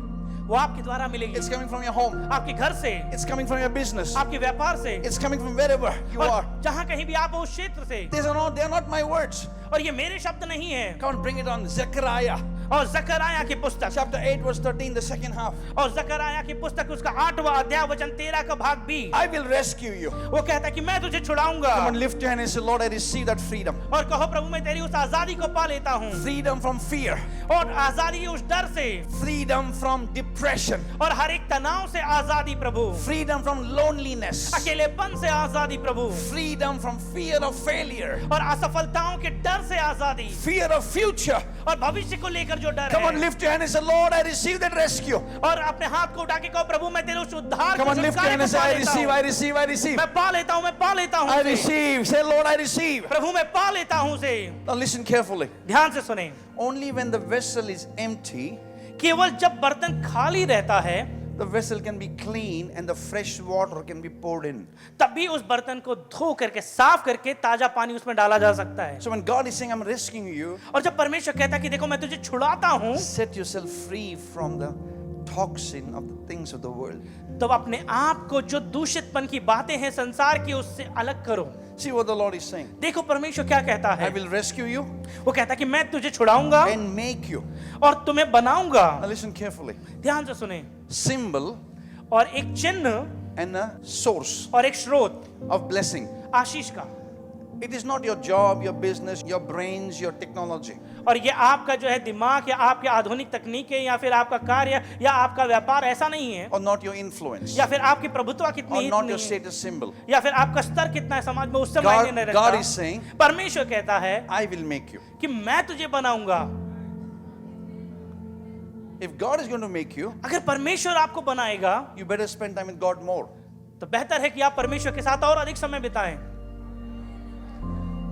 वो आपके द्वारा मिलेगी। It's coming from your home. आपके घर से, It's coming from your business. आपके व्यापार से, It's coming from wherever you और are. जहाँ कहीं भी आप हो उस क्षेत्र से। They're not my words. और ये मेरे शब्द नहीं है। Come on, bring it on. Zechariah और जकरयाह की पुस्तक, chapter 8 verse 13, the second half. और जकरयाह की पुस्तक उसका 8वां अध्याय वचन 13 का भाग B, I will rescue you. वो कहता है कि मैं तुझे छुड़ाऊंगा। Come on, lift your hand and say, Lord, I receive that freedom. और कहो प्रभु मैं तेरी उस आजादी को पा लेता हूँ, Freedom from fear. और आजादी उस डर से, Freedom from depression. और हर एक तनाव से आजादी प्रभु, Freedom from loneliness. अकेलेपन से आजादी प्रभु, Freedom from fear of failure. और असफलताओं के डर से आजादी, Fear of future. और भविष्य को लेकर जो डर Come on, है। lift your hand and say, Lord, I receive that rescue. और अपने हाथ को उठा के कहो प्रभु मैं तेरे उस उद्धार Come को on, lift your hand and say, I receive, I receive, I receive. मैं पा लेता हूँ, मैं पा लेता हूँ I उसे। receive. Say, Lord, I receive. प्रभु मैं पा लेता हूँ उसे। Now listen carefully. ध्यान से सुने, Only when the vessel is empty, केवल जब बर्तन खाली रहता है the vessel can be clean and the fresh water can be poured in. तभी उस बर्तन को धो करके साफ करके ताजा पानी उसमें डाला जा सकता है। So when God is saying, I'm rescuing you, और जब परमेश्वर कहता है कि देखो मैं तुझे छुड़ाता हूँ, set yourself free from the toxin of the things of the world. तो अपने आप को जो दूषितपन की बातें हैं संसार की उससे अलग करो। See what the Lord is saying. देखो परमेश्वर क्या कहता I है, will rescue you वो कहता है कि मैं तुझे छुड़ाऊंगा and make you. और तुम्हें बनाऊंगा। Now listen carefully. ध्यान से सुने, Symbol और एक चिन्ह and a source और एक स्रोत of blessing. आशीष का। It is not your job, your business, your brains, your technology. और ये आपका जो है दिमाग या आपकी आधुनिक तकनीकें या फिर आपका कार्य या आपका व्यापार ऐसा नहीं है, Or not your influence. या फिर आपकी प्रभुत्व कितनी Or है not your नहीं है, status symbol. या फिर आपका स्तर कितना है समाज में उससे मायने नहीं God रखता। is saying, परमेश्वर कहता है I will make you. कि मैं तुझे बनाऊंगा। If God is going to make you, अगर परमेश्वर आपको बनाएगा you better spend time with God more. तो बेहतर है कि आप परमेश्वर के साथ और अधिक समय बिताएं।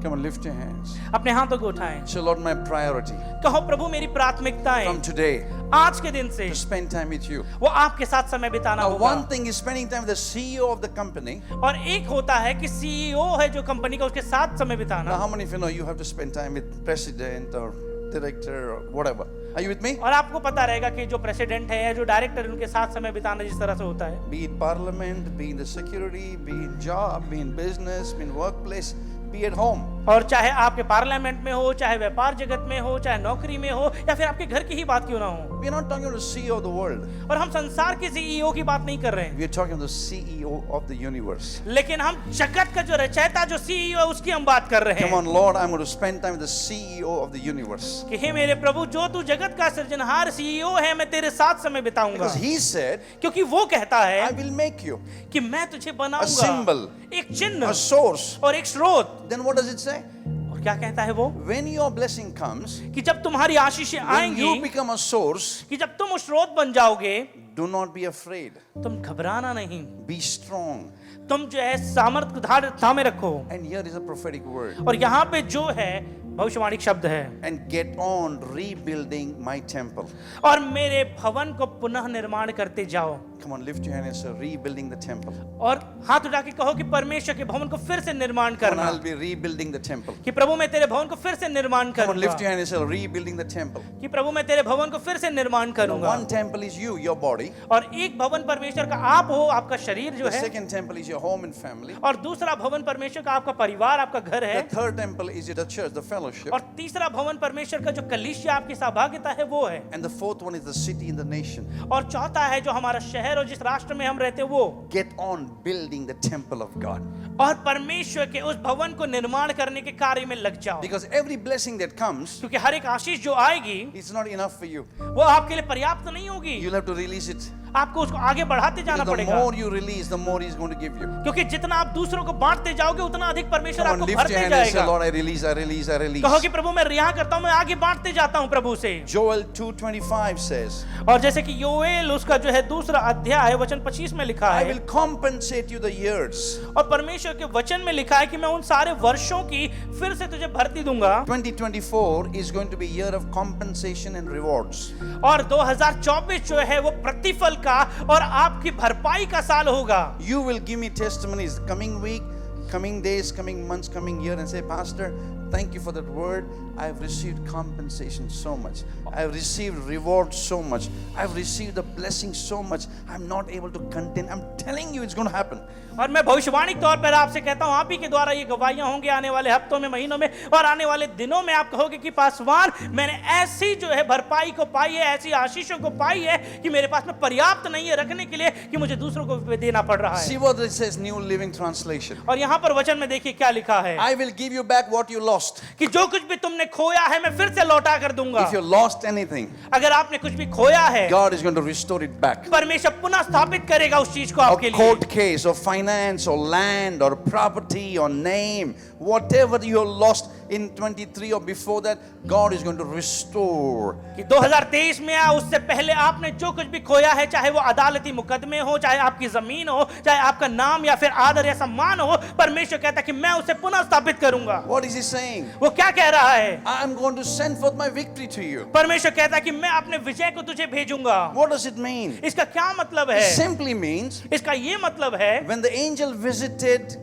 Come on, lift your hands. अपने हाथों को उठाएं, Say, Lord, my priority कहो प्रभु मेरी प्राथमिकताएं from today आज के दिन से to spend time with you. वो आपके साथ समय बिताना Now, होगा। one thing is spending time with the CEO of the company. और एक होता है कि सीईओ है जो कंपनी का, उसके साथ समय Now, बिताना। how many of you know you have to spend time with president or director or whatever? Are you with me? और आपको पता रहेगा कि जो प्रेसिडेंट है या जो डायरेक्टर है उनके साथ समय बिताना जिस तरह से होता है, Be it parliament, be in the security, be in job, be in business, be in workplace, be at home. और चाहे आपके पार्लियामेंट में हो, चाहे व्यापार जगत में हो, चाहे नौकरी में हो, या फिर आपके घर की ही बात क्यों ना हो। We are not talking about the CEO of the world. और हम संसार के सीईओ की बात नहीं कर रहे हैं, We are talking about the CEO of the universe. लेकिन हम जगत का जो रचयिता जो सीईओ है उसकी हम बात कर रहे Come हैं on, Lord, I'm going to spend time with the CEO of the universe. कि हे मेरे प्रभु जो तू जगत का सृजनहार सीईओ है, मैं तेरे साथ समय बिताऊंगा। Because he said, क्योंकि वो कहता I है will make you कि मैं तुझे a बनाऊंगा, symbol, एक चिन्ह a source. और एक स्रोत। Then what does it say? और क्या कहता है वो, When your blessing comes, कि जब तुम्हारी आशीषें when आएंगी, you become a source, कि जब तुम उस स्रोत बन जाओगे, do not be afraid. तुम घबराना नहीं, Be strong. तुम जो है सामर्थ थामे रखो। And here is a prophetic word. और यहाँ पे जो है भविष्यवाणी शब्द है, And get on rebuilding my temple. और मेरे भवन को पुनः निर्माण करते जाओ। Come on, lift your hand and say, rebuilding the temple. और हाथ उठा के कहो कि परमेश्वर के भवन को फिर से निर्माण Come on, करना, I'll be rebuilding the temple. कि प्रभु मैं तेरे भवन को फिर से निर्माण Come on, lift करूंगा, your hand and say, rebuilding the temple. कि प्रभु मैं तेरे भवन को फिर से निर्माण Now, करूंगा। one temple is you, your body. और एक भवन परमेश्वर का आप हो, आपका शरीर जो The है, second temple is your home and family. और दूसरा भवन परमेश्वर का आपका परिवार, आपका घर है, The third temple is the church, the fellowship. और तीसरा भवन परमेश्वर का जो कलीसिया आपकी सहभागिता है वो है, And the fourth one is the city and the nation. और चौथा है जो हमारा शहर और जिस राष्ट्र में हम रहते हैं वो। Get on building the temple of God. और परमेश्वर के उस भवन को निर्माण करने के कार्य में लग जाओ, Because every blessing that comes, क्योंकि हर एक आशीष जो आएगी it's not enough for you. वो आपके लिए पर्याप्त नहीं होगी, You'll have to release it. आपको उसको आगे बढ़ाते जाना Because the पड़ेगा, more you release, the more He's going to give you. क्योंकि जितना आप दूसरों को बांटते जाओगे उतना अधिक परमेश्वर Come on, आपको lift your भरते hand and say, जाएगा। Lord, I release, I release, I release. कहो कि प्रभु मैं रिहा करता हूँ, मैं आगे बांटते जाता हूँ प्रभु से। Joel 2:25 says, और जैसे कि योएल उसका जो है दूसरा अध्याय वचन 25 में लिखा I है, will compensate you the years. और परमेश्वर के वचन में लिखा है कि मैं उन सारे वर्षों की फिर से तुझे भर्ती दूंगा। 2024 is going to be a year of compensation and rewards. और 2024 जो है वो प्रतिफल का और आपकी भरपाई का साल होगा। You will give me testimonies coming week, coming days, coming months, coming year, and say, Pastor, thank you for that word. I've received compensation so much. I've received reward so much. I've received the blessing so much. I'm not able to contain. I'm telling you, it's going to happen. और मैं भविष्यवाणी तौर पर आपसे कहता हूं, आप ही के द्वारा ये गवाहियां होंगी आने वाले हफ्तों में, महीनों में और आने वाले दिनों में। आप कहोगे कि पासवान मैंने ऐसी जो है भरपाई को पाई है, ऐसी आशीषों को पाई है कि मेरे पास में पर्याप्त नहीं है रखने के लिए कि मुझे दूसरों को भी देना पड़ रहा See है। what it says, New Living Translation. और यहाँ पर वचन में देखिए क्या लिखा है, I will give you back what you lost. कि जो कुछ भी तुमने खोया है मैं फिर से लौटा कर दूंगा। If you lost anything, अगर आपने कुछ भी खोया है, God is going to restore it back. परमेश्वर पुनः स्थापित करेगा उस चीज को A आपके लिए। court case or finance or land or property or name, whatever you lost in 23 or before that, God is going to restore. कि 2023 में या उससे पहले आपने जो कुछ भी खोया है, चाहे वो अदालती मुकदमे हो, चाहे आपकी जमीन हो, चाहे आपका नाम या फिर आदर या सम्मान हो, परमेश्वर कहता है कि मैं उसे पुनः स्थापित करूंगा। What is He saying? वो क्या कह रहा है? I am going to send forth my victory to you. परमेश्वर कहता है कि मैं अपने विजय को तुझे भेजूंगा। What does it mean? इसका क्या मतलब It है? simply means इसका ये मतलब है when the angel visited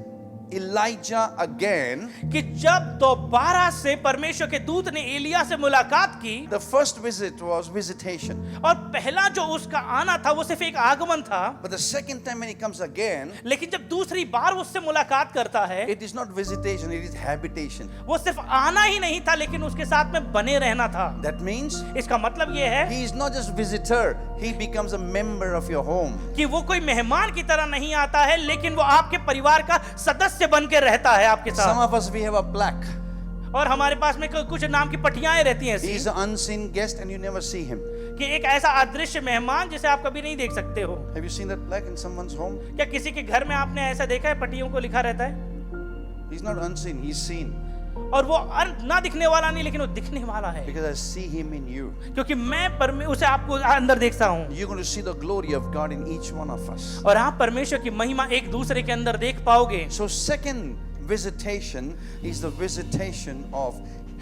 Elijah again, कि जब दोबारा से परमेश्वर के दूत ने एलिया से मुलाकात की, the first visit was visitation. और पहला जो उसका आना था वो सिर्फ एक आगमन था, But the second time when he comes again, लेकिन जब दूसरी बार उससे मुलाकात करता है, it is not visitation, it is habitation. वो सिर्फ आना ही नहीं था लेकिन उसके साथ में बने रहना था। That means इसका मतलब ये है he is not just visitor, he becomes a member of your home. कि वो कोई मेहमान की तरह नहीं आता है, लेकिन वो आपके परिवार का सदस्य बन के रहता है आपके Some साथ। of us, we have a plaque. और हमारे पास में कुछ नाम की पटियाएं रहती हैं He ऐसी, is an unseen guest and you never see him. कि एक ऐसा अदृश्य मेहमान जिसे आप कभी नहीं देख सकते हो। Have you seen that plaque in someone's home? क्या किसी के घर में आपने ऐसा देखा है पटियों को लिखा रहता है? He's not unseen, he's seen. और वो ना दिखने वाला नहीं, लेकिन वो दिखने वाला है, Because I see him in you. क्योंकि मैं उसे आपको अंदर देखता हूँ। You're going to see the glory of God in each one of us. और आप परमेश्वर की महिमा एक दूसरे के अंदर देख पाओगे। So second visitation is the visitation of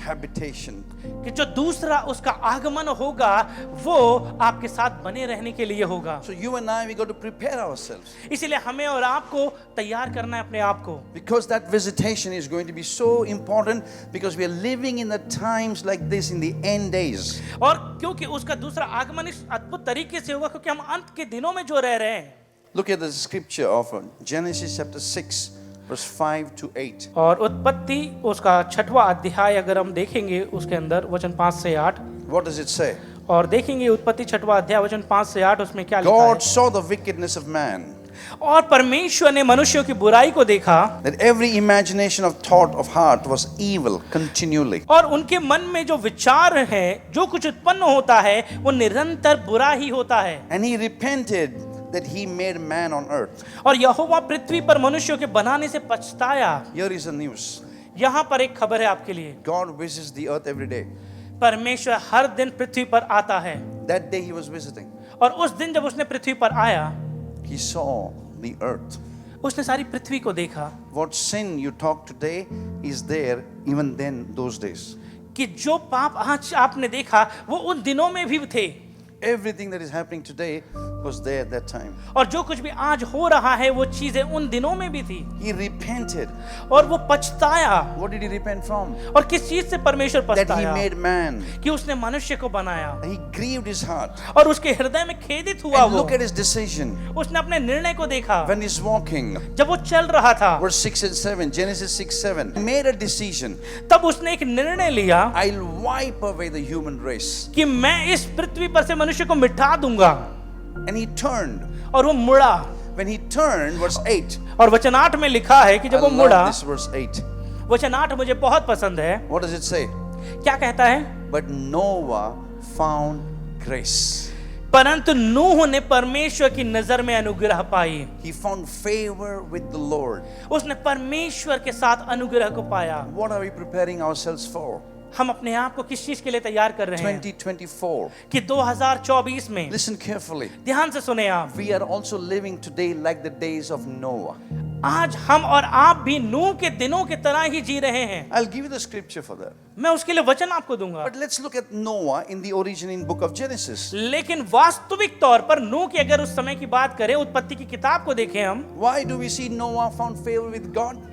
habitation. कि जो दूसरा उसका आगमन होगा वो आपके साथ बने रहने के लिए होगा। So you and I, we got to prepare ourselves. इसीलिए हमें और आपको तैयार करना है अपने आप को, Because that visitation is going to be so important, because we are living in the times like this in the end days. और क्योंकि उसका दूसरा आगमन इस अद्भुत तरीके से होगा क्योंकि हम अंत के दिनों में जो रह रहे हैं। Look at the scripture of Genesis chapter 6 verse 5 to 8. और उत्पत्ति उसका 6वां अध्याय अगर हम देखेंगे उसके अंदर वचन 5 से 8, What does it say? और देखेंगे उत्पत्ति 6वां अध्याय वचन 5 से 8, उसमें क्या लिखा God है? saw the wickedness of man, और परमेश्वर ने मनुष्यों की बुराई को देखा, that every imagination of thought of heart was evil continually. और उनके मन में जो विचार है, जो कुछ उत्पन्न होता है वो निरंतर बुरा ही होता है। And he repented that he made man on earth. और यहोवा पृथ्वी पर मनुष्यों के बनाने से पछताया। Here is the news. यहाँ पर एक खबर है आपके लिए, God visits the earth every day. परमेश्वर हर दिन पृथ्वी पर आता है, That day he was visiting. और उस दिन जब उसने पृथ्वी पर आया, He saw the earth. उसने सारी पृथ्वी को देखा What sin you talk today is there even then those days. कि जो पाप आज आपने देखा वो उन दिनों में भी थे, Everything that is happening today was there at that time. और जो कुछ भी आज हो रहा है वो चीजें उन दिनों में भी थी। He repented. और वो पछताया, What did he repent from? और किस चीज से परमेश्वर That he पछताया? made man. कि उसने मनुष्य को बनाया, He grieved his heart. और उसके हृदय में खेदित हुआ And वो। look at his decision उसने अपने निर्णय को देखा when he's walking. जब वो चल रहा था, Verse 6 and 7, Genesis 6, 7. He made a decision. तब उसने एक निर्णय लिया I'll wipe away the human race. कि मैं इस पृथ्वी पर से मनुष्य को मिटा दूंगा। And he turned. और वो मुड़ा। when he turned, verse 8. और वचन 8 में लिखा है कि I जब वो love मुड़ा, this verse 8. वचन 8 मुझे बहुत पसंद है। What does it say? क्या कहता है? But Noah found grace. परंतु नूह ने परमेश्वर की नजर में अनुग्रह पाई। He found favor with the Lord. उसने परमेश्वर के साथ अनुग्रह को पाया। What are we preparing ourselves for? हम अपने आप को किस चीज के लिए तैयार कर रहे हैं 2024. कि 2024 में, Listen carefully. ध्यान से सुने आप, We are also living today like the days of Noah. आज हम और आप भी नूह के दिनों की तरह ही जी रहे हैं। I'll give you the scripture for that. मैं उसके लिए वचन आपको दूंगा, But let's look at Noah in the origin book of Genesis. लेकिन वास्तविक तौर पर नूह की अगर उस समय की बात करें, उत्पत्ति की किताब को देखें हम Why do we see Noah found favor with God?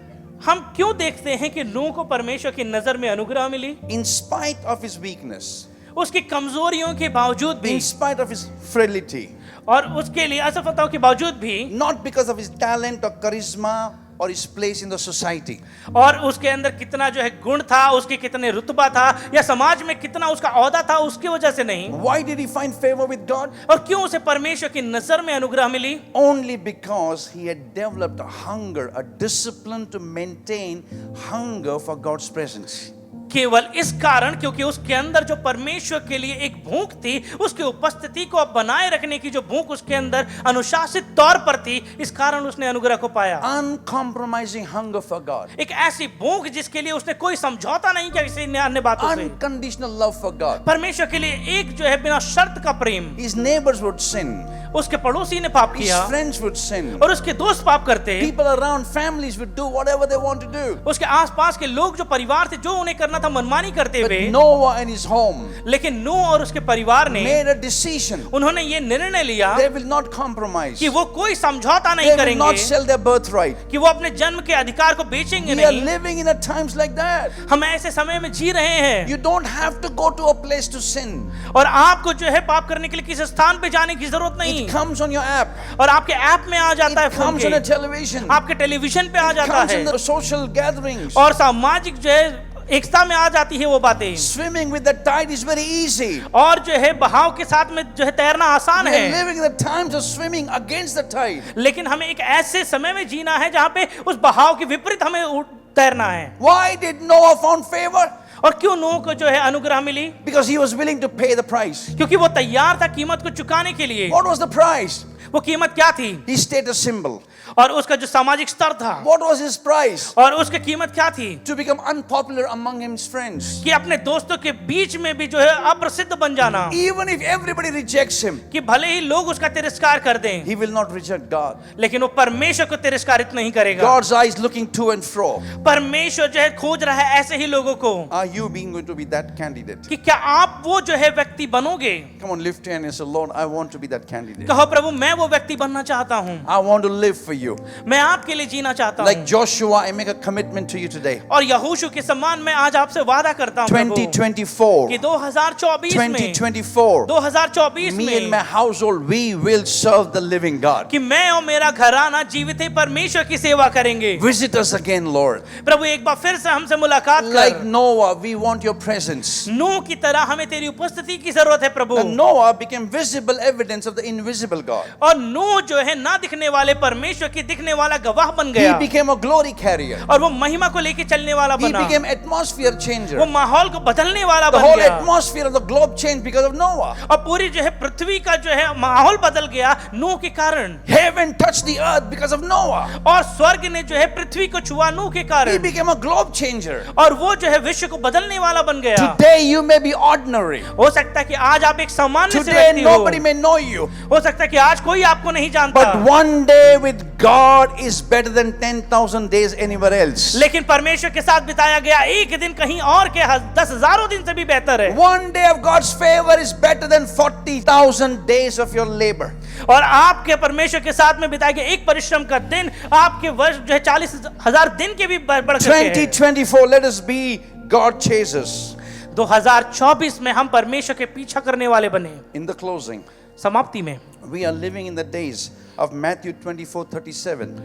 क्यों देखते हैं कि नूह को परमेश्वर की नजर में अनुग्रह मिली? In spite of his weakness, उसकी कमजोरियों के बावजूद भी, in spite of his frailty, और उसके लिए असफलताओं के बावजूद भी, not because of his talent or charisma or his place in the society. और उसके अंदर कितना जो है गुण था, उसके कितने रुतबा था, या समाज में कितना उसका औहदा था, उसकी वजह से नहीं। Why did he find favor with God? और क्यों उसे परमेश्वर की नजर में अनुग्रह मिली? Only because he had developed a hunger, a discipline to maintain hunger for God's presence. केवल इस कारण, क्योंकि उसके अंदर जो परमेश्वर के लिए एक भूख थी, उसकी उपस्थिति को बनाए रखने की जो भूख उसके अंदर अनुशासित तौर पर थी, इस कारण उसने अनुग्रह को पाया। Uncompromising hunger for God. एक ऐसी भूख जिसके लिए उसने कोई समझौता नहीं किया किसी अन्य बातों से। Unconditional love for God. परमेश्वर के लिए एक जो है बिना शर्त का प्रेम। His neighbors would sin. उसके पड़ोसी ने पाप His किया friends would sin. और उसके दोस्त पाप करते। People around, families would do whatever they want to do. उसके आसपास के लोग जो परिवार थे, जो उन्हें करना था मनमानी करते But हुए, Noah and his home लेकिन नूह और उसके परिवार ने made a decision. उन्होंने ये निर्णय लिया They will not compromise. कि वो कोई समझौता नहीं They will करेंगे, not sell their birthright. कि वो अपने जन्म के अधिकार को बेचेंगे We are नहीं। living in a times like that. हम ऐसे समय में जी रहे हैं, You don't have to go to a place to sin. और आपको जो है पाप करने के लिए किसी स्थान पे जाने की जरूरत नहीं, It comes on your app. और आपके ऐप में आ जाता है, It phone comes on a के, television. आपके टेलीविजन पे आ It जाता comes है, in the social gatherings. और सामाजिक जो है एकता में आ जाती है वो बातें। Swimming with the tide is very easy. और जो है बहाव के साथ में जो है तैरना आसान We are है, living in the times of swimming against the tide. लेकिन हमें एक ऐसे समय में जीना है जहाँ पे उस बहाव के विपरीत हमें तैरना है। Why did Noah found favor? और क्यों नूह को जो है अनुग्रह मिली? Because he was willing to pay the price. क्योंकि वो तैयार था कीमत को चुकाने के लिए। What was the price? वो कीमत क्या थी? His status symbol. और उसका जो सामाजिक स्तर था, What was his price? और उसकी कीमत क्या थी? To become unpopular among his friends. कि अपने दोस्तों के बीच में भी जो है अप्रसिद्ध बन जाना, Even if everybody rejects him, कि भले ही लोग उसका तिरस्कार कर दें, he will not reject God. लेकिन वो परमेश्वर को तिरस्कारित नहीं करेगा। God's eyes looking to and fro. परमेश्वर जो है खोज रहा है ऐसे ही लोगों को। Are you being going to be that candidate? कि क्या आप वो जो है व्यक्ति बनोगे? Come on, lift your hand and say, Lord, I want to be that candidate. कहो प्रभु, मैं वो व्यक्ति बनना चाहता हूँ, I want to live for you. मैं आपके लिए जीना चाहता Like हूँ। Joshua, I make a commitment to you today. और यहोशू के सम्मान में आज आपसे वादा करता हूँ प्रभु, 2024. कि 2024 में 2024. 2024 Me and में my household, we will serve the living God. कि मैं और मेरा घराना जीवित ही परमेश्वर की सेवा करेंगे। Visit us again, Lord. प्रभु एक बार फिर से हमसे मुलाकात Like कर। Noah, we want your presence. नूह की तरह हमें तेरी उपस्थिति की जरूरत है प्रभु। And Noah became visible evidence of the invisible God. और नूह जो है ना दिखने वाले परमेश्वर की दिखने वाला गवाह बन He गया, became a glory carrier. और वो महिमा को लेके चलने वाला He बना, became atmosphere वो changer. माहौल को बदलने वाला The बन whole गया, atmosphere of the globe changed because of Noah. और पूरी जो है पृथ्वी का जो है माहौल बदल गया नूह के कारण, Heaven touched the earth because of Noah. और स्वर्ग ने जो है पृथ्वी को छुआ नूह के He कारण, became a globe changer. और वो जो है विश्व को बदलने वाला बन गया। Today you may be ordinary. हो सकता है कि आज आप एक सामान्य से Today व्यक्ति हो, nobody may know you. हो सकता है कि आज कोई आपको नहीं जानता, But one day with God is better than 10,000 days anywhere else. लेकिन परमेश्वर के साथ बिताया गया एक दिन कहीं और के 10,000 दिन से भी बेहतर है। One day of God's favor is better than 40,000 days of your labor. और आपके परमेश्वर के साथ में बिताया गया एक परिश्रम का दिन आपके वर्ष जो है 40,000 दिन के भी बढ़ करके है। 2024, let us be God chasers. 2024 में हम परमेश्वर के पीछा करने वाले बने। In the closing, समाप्ति में we are living in the days of Matthew 24:37.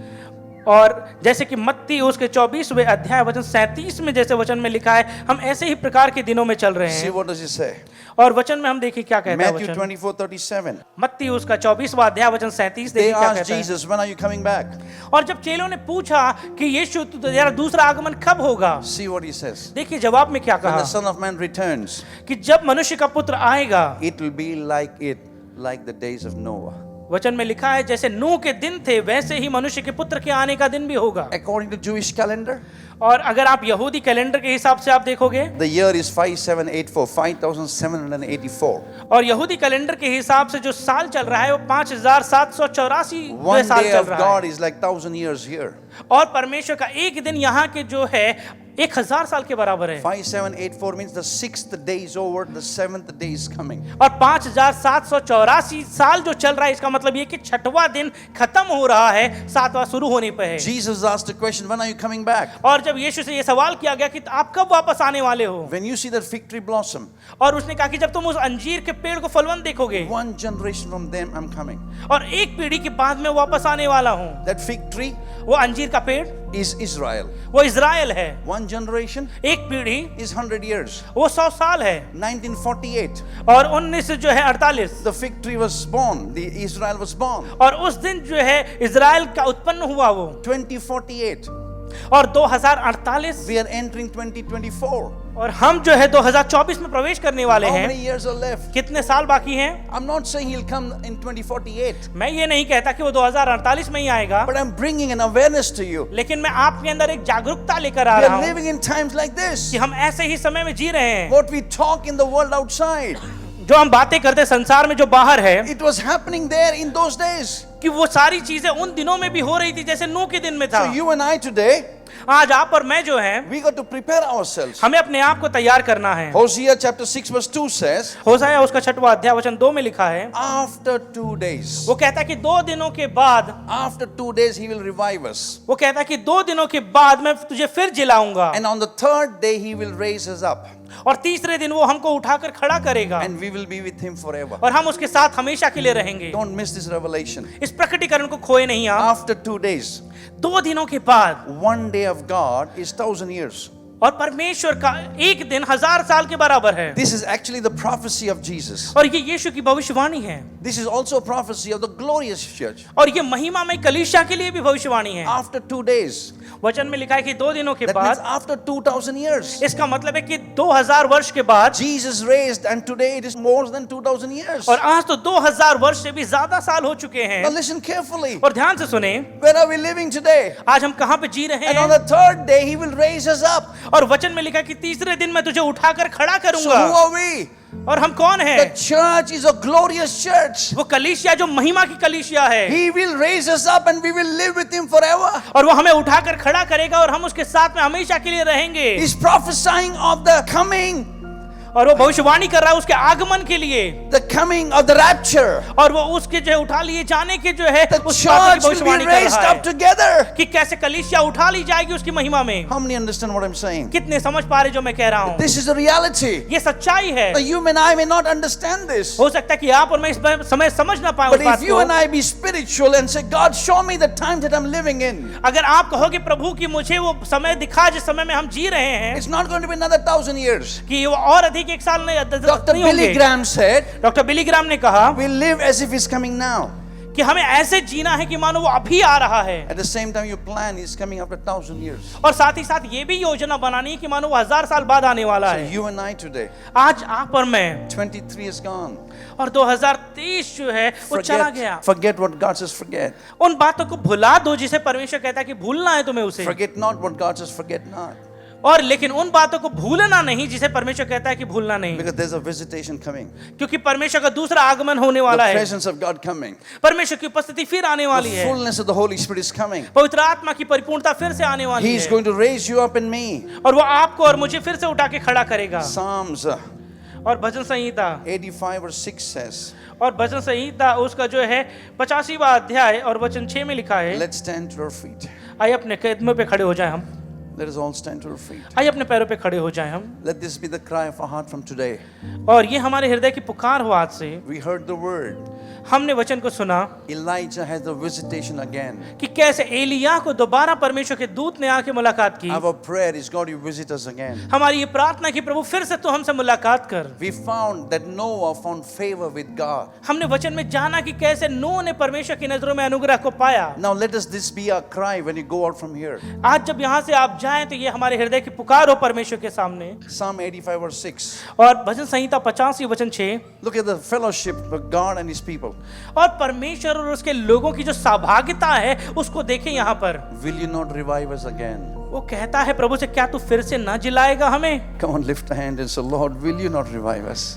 और जैसे कि मत्ती उसके 24वें अध्याय वचन 37 में जैसे वचन में लिखा है, हम ऐसे ही प्रकार के दिनों में चल रहे See हैं। what does it say? और वचन में हम देखिए क्या कहता है Matthew वचन। 24:37. मत्ती उसका 24वां अध्याय वचन 37 They देखिए क्या asked कहता है। Jesus, when are you coming back? और जब चेलों ने पूछा कि यीशु तेरा दूसरा आगमन कब होगा, See what he says. देखिए जवाब में क्या When कहा the Son of Man returns, कि जब मनुष्य का पुत्र आएगा, it will be like the days of Noah. वचन में लिखा है जैसे नूह के दिन थे वैसे ही मनुष्य के पुत्र के आने का दिन भी होगा। According to Jewish calendar, और अगर आप यहूदी कैलेंडर के हिसाब से आप देखोगे, the year is 5784, 5784. और यहूदी कैलेंडर के हिसाब से जो साल चल रहा है वो 5784 One साल day चल of रहा God है। is like 1000 years here. और परमेश्वर का एक दिन यहाँ के जो है 1000 साल के बराबर है। 5784 means the 6th day is over, the 7th day is coming. और 5784 साल जो चल रहा है, इसका मतलब ये कि 6वां दिन खत्म हो रहा है, 7वां शुरू होने पे है। Jesus asked the question, when are you coming back? और जब यीशु से ये सवाल किया गया कि आप कब वापस आने वाले हो, When you see that fig tree blossom, और उसने कहा कि जब तुम उस अंजीर के पेड़ को फलवंत देखोगे, one generation from them I'm coming. और एक पीढ़ी के बाद में वापस आने वाला हूँ। That fig tree वो अंजीर का पेड़ is Israel. वो इज़राइल है। One generation एक पीढ़ी is 100 years. वो 100 साल है। 1948, और 19 जो है 48, the fig tree was born, the Israel was born. और उस दिन जो है इज़राइल का उत्पन्न हुआ वो। 2048, और 2048 we are entering 2024. और हम जो है 2024 में प्रवेश करने वाले How many हैं। years are left? कितने साल बाकी हैं? I'm not saying he'll come in 2048, मैं ये नहीं कहता कि वो 2048 में ही आएगा, but I'm bringing an awareness to you. लेकिन मैं आपके अंदर एक जागरूकता लेकर आ We रहा are हूँ living in times like this. कि हम ऐसे ही समय में जी रहे हैं। What we talk in the world outside, जो हम बातें करते हैं संसार में जो बाहर है, it was happening there in those days. कि वो सारी चीजें उन दिनों में भी हो रही थी जैसे नूह के दिन में था। So you and I today, आज आप और मैं जो है, we got to prepare ourselves. हमें अपने आप को तैयार करना है। Hosea chapter 6 verse 2 says, होशाया उसका 6वां अध्याय वचन 2 में लिखा है, after 2 days, वो कहता है कि 2 दिनों के बाद, after 2 days he will revive us. वो कहता है कि 2 दिनों के बाद मैं तुझे फिर जिलाऊंगा, And on the 3rd day he will raise us up. और तीसरे दिन वो हमको उठाकर खड़ा करेगा, And we will be with him forever. और हम उसके साथ हमेशा के लिए रहेंगे। Don't miss this revelation. इस प्रकटीकरण को खोए नहीं आप। After 2 days, 2 दिनों के बाद, one day of God is 1000 years. और परमेश्वर का एक दिन 1000 साल के बराबर है। This is actually the prophecy of Jesus. और ये यीशु की भविष्यवाणी है, This is also a prophecy of the glorious church. और ये महिमामय कलीसिया के लिए भी भविष्यवाणी है। After 2 days, वचन में लिखा है कि 2 दिनों के that means बाद, after 2000 years, इसका मतलब है कि 2000 वर्ष के बाद, Jesus raised, and today it is more than 2000 years. और आज तो 2000 वर्ष से भी ज्यादा साल हो चुके Now हैं। listen carefully. और ध्यान से सुने, Where are we living today? आज हम कहाँ पे जी रहे And on हैं? the 3rd day he will raise us up. और वचन में लिखा है कि तीसरे दिन मैं तुझे उठाकर खड़ा So करूंगा। who are we? और हम कौन The हैं? church is a glorious church. वो कलीसिया जो महिमा की कलीसिया है, He will raise us up and we will live with him forever. और वो हमें उठाकर खड़ा करेगा और हम उसके साथ में हमेशा के लिए रहेंगे। He's prophesying of the coming, और वो भविष्यवाणी कर रहा है उसके आगमन के लिए, the coming of the rapture. और वो उसके जो है उठा लिए जाने के जो है The उस बात की church will भविष्यवाणी be कर raised रहा up है together. कि कैसे कलीसिया उठा ली जाएगी उसकी महिमा में। How many understand what I'm saying? कितने समझ पा रहे जो मैं कह रहा हूँ? This is the reality. ये सच्चाई है। Now, you and I may not understand this. हो सकता है कि आप और मैं इस समय समझ ना पाए But उस बात if you को। and I be spiritual and say, God, show me the time that I'm living in, अगर आप कहोगे प्रभु कि मुझे वो समय दिखा जिस समय में हम जी रहे हैं, it's not going to be another 1000 years. कि वो और अधिक 1 साल नहीं Dr. नहीं Billy होंगे। Graham said, डॉक्टर बिली ग्राम ने कहा we live as if he's coming now. कि हमें ऐसे जीना है कि मानो वो अभी आ रहा है, At the same time, you plan he's coming after 1000 years. और साथ ही साथ ये भी योजना बनानी है कि मानो वो 1000 साल बाद आने वाला So है। you and I today, आज आप और मैं, 23 is gone. और 2023 जो है वो चला गया। Forget what God says, forget. उन बातों को भुला दो जिसे परमेश्वर कहता है कि भूलना है तुम्हें उसे, Forget not what God says, forget not. और लेकिन उन बातों को भूलना नहीं जिसे परमेश्वर कहता है कि भूलना नहीं, Because there's a visitation coming. क्योंकि परमेश्वर का दूसरा आगमन होने The वाला है। presence of God coming. परमेश्वर की उपस्थिति फिर आने वाली The है, fullness of the Holy Spirit is coming. पवित्र आत्मा की परिपूर्णता फिर से आने वाली He's है, going to raise you up in me. और वो आपको और मुझे फिर से उठा के खड़ा करेगा। Psalms और भजन संहिता 85 verse 6 says, और भजन संहिता उसका जो है 85वां अध्याय और वचन 6 में लिखा है, let's stand to our feet. आइए अपने कदमों पे खड़े हो जाएं हम, Let us all stand to our feet. आइए अपने पैरों पे खड़े हो जाएं हम। Let this be the cry of our heart from today. और ये हमारे हृदय की पुकार हो आज से। We heard the word. हमने वचन को सुना Elijah had the visitation again. कि कैसे एलिय्याह को दोबारा परमेश्वर के दूत ने आके मुलाकात की। Our prayer is, God, you visit us again. हमारी ये प्रार्थना कि प्रभु फिर से तू हमसे मुलाकात कर। We found that Noah found favor with God. हमने वचन में जाना कि कैसे नूह ने परमेश्वर की नजरों में अनुग्रह को पाया। Now let us this be our cry when you go out from here. आज जब यहाँ से आप जाएं तो ये हमारे हृदय की पुकार हो परमेश्वर के सामने। Psalm 85 verse 6. और भजन संहिता 50 वचन 6। Look at the fellowship of God and his people. और परमेश्वर और उसके लोगों की जो सहभागिता है उसको देखें यहाँ पर। Will you not revive us again? वो कहता है प्रभु से, क्या तू फिर से न जिलाएगा हमें? Come on, lift a hand and say, Lord, will you not revive us?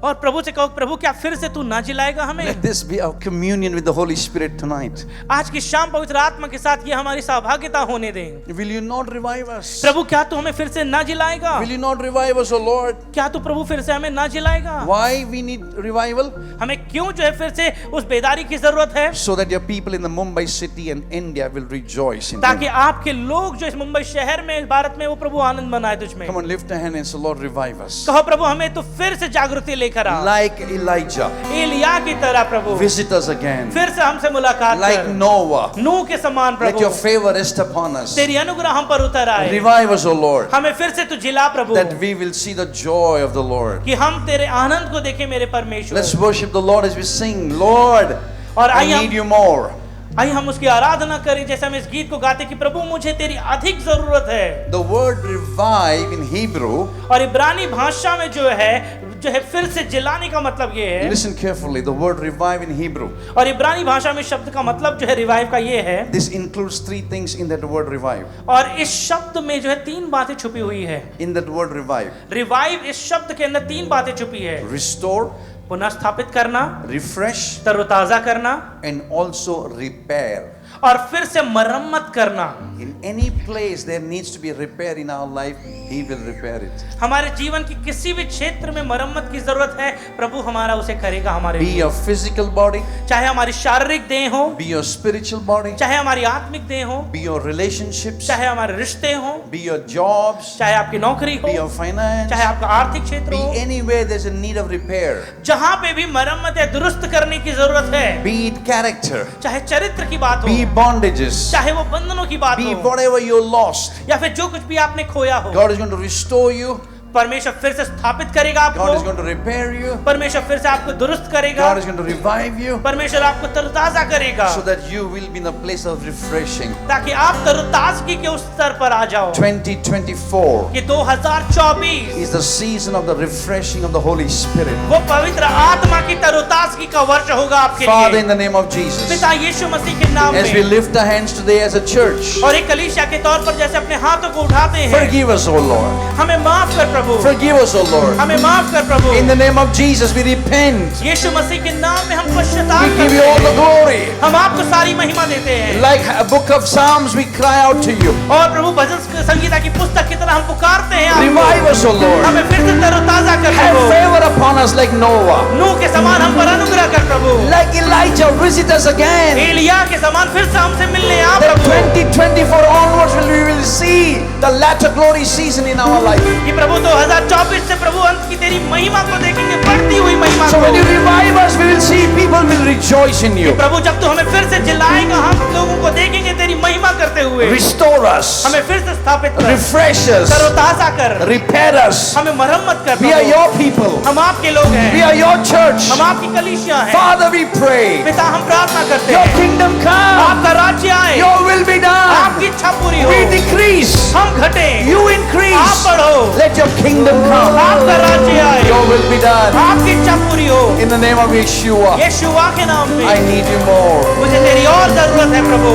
और प्रभु से कहो, प्रभु क्या फिर से तू ना जिलाएगा हमें? Let this be our communion with the Holy Spirit tonight. आज की शाम पवित्र आत्मा के साथ ये हमारी सहभागिता होने दें। Will you not revive us? प्रभु क्या तू हमें फिर से ना जिलाएगा? Will you not revive us, O Lord? क्या तू प्रभु फिर से हमें ना जिलाएगा? Why we need revival? हमें क्यों जो है फिर से उस बेदारी की जरूरत है? So that your people in the Mumbai city and India will rejoice in ताकि you. आपके लोग जो इस मुंबई शहर में, भारत में, वो प्रभु आनंद मनाए तुझ में। Come on, lift a hand and say, Lord, revive us. कहो प्रभु हमें तो फिर से जागृति लेकर आ। Like Elijah, एलिय्याह की तरह प्रभु visit us again. फिर से हमसे मुलाकात Like कर। Noah, नूह के समान let Prabhu your favor rest upon us. तेरी अनुग्रह हम पर उतर आए। Revive us, O Lord, हमें फिर से तू जिला प्रभु, that we will see the joy of the Lord. कि हम तेरे आनंद को देखें मेरे परमेश्वर। Let's worship the Lord as we sing, Lord, और I आइए need हम you more. आइए हम उसकी आराधना करें जैसे हम इस गीत को गाते कि प्रभु मुझे तेरी अधिक जरूरत है। The word revive in Hebrew, और इब्रानी भाषा में जो है फिर से जिलाने का मतलब ये है। listen carefully, the word revive in Hebrew, और इब्रानी भाषा में शब्द का मतलब जो है रिवाइव का ये है। this includes three things in that word revive. और इस शब्द में जो है तीन बातें छुपी हुई है। In that word revive, revive इस शब्द के अंदर तीन बातें छुपी है। restore, पुनः स्थापित करना, refresh, तरोताजा करना, and also repair. और फिर से मरम्मत करना। In any place there needs to be repair in our life, He will repair it. हमारे जीवन की किसी भी क्षेत्र में मरम्मत की जरूरत है, प्रभु हमारा उसे करेगा हमारे Be लिए। your physical body, चाहे हमारी शारीरिक देह हो, be your spiritual body, चाहे हमारी आत्मिक देह हो, be your relationships, चाहे हमारे रिश्ते हो, be your jobs, चाहे आपकी नौकरी be your हो, finance, चाहे आपका आर्थिक क्षेत्र be हो, anywhere there's a need of repair. जहां पे भी मरम्मत या दुरुस्त करने की जरूरत है, Be it character, चाहे चरित्र की बात हो, be bondages, चाहे वो बंधनों की बात be हो, whatever you lost. या फिर जो कुछ भी आपने खोया हो, God is going to restore you. परमेश्वर फिर से स्थापित करेगा God is आपको। going to repair you. परमेश्वर फिर से आपको दुरुस्त करेगा। God is going to revive you परमेश्वर आपको तरोताजा करेगा, so that you will be in a place of refreshing. ताकि आप तरोताजगी के उस स्तर पर आ जाओ 2024 कि 2024 is the season of the refreshing of the Holy Spirit. वो पवित्र आत्मा की तरोताजगी का वर्ष होगा आपके Father, in लिए। the name of Jesus, पिता यीशु मसीह के नाम as we में, lift our hands today as a church, और एक कलीसिया के तौर पर जैसे अपने हाथों को उठाते हैं, forgive us, O Lord. हमें माफ कर प्रभु, Forgive us, O Lord. हमें माफ कर प्रभु। In the name of Jesus, we repent. यीशु मसीह के नाम में हम We पश्चाताप give करते you all the हैं, glory. हम आपको सारी महिमा देते हैं। Like a book of Psalms, we cry out to you. और प्रभु भजन संगीता की पुस्तक की तरह हम पुकारते हैं आपको। Revive us, O Lord. हमें फिर से तरोताजा कर Have Prabhu, favor upon us like Noah. नूह के समान हम पर अनुग्रह कर प्रभु, Like Elijah, visit us again. एलिय्याह के समान फिर से हमसे मिलने आ That Prabhu, 2024 onwards we will see the latter glory season in our life. कि प्रभु 2024 से प्रभु अंत की तेरी महिमा को देखेंगे, बढ़ती हुई महिमा So when you को। revive us, we will see people will rejoice in you. प्रभु जब तू हमें फिर से जिलाएगा, हम लोगों को देखेंगे तेरी महिमा करते हुए। Restore us. हमें फिर से स्थापित कर, Refresh us. तरोताजा कर, Repair us. हमें मरम्मत कर We are Prabhu. your people. हम आपके लोग We हैं, are your church. हम आपकी कलीसिया हैं। Father, we pray. पिता हम प्रार्थना करते Your हैं, kingdom come. आपका राज्य आए, Your will be done. आपकी इच्छा पूरी हो, We decrease. हम घटे, You आप increase. बढ़ो, Let your kingdom come. आपका राज्य आए, Your will be done. आपकी इच्छा पूरी हो। In the name of Yeshua. यीशुआ के नाम I में need you more. मुझे तेरी और जरूरत है प्रभु,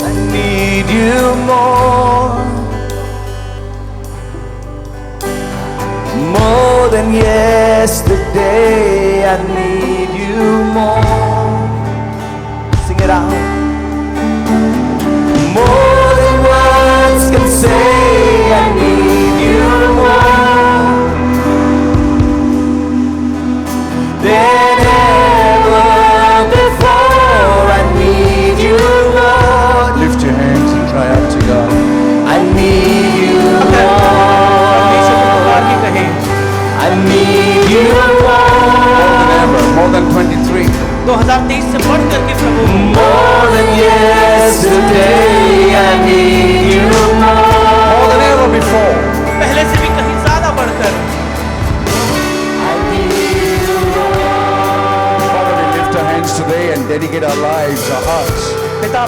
I need you more. More than yesterday, I need you more. Sing it out. More than words can say, I need you more. Than ever before, I need you more. Lift your hands and cry out to God. I need you परमेश्वर को पुकार के कहे, I need you more than ever, more than 23.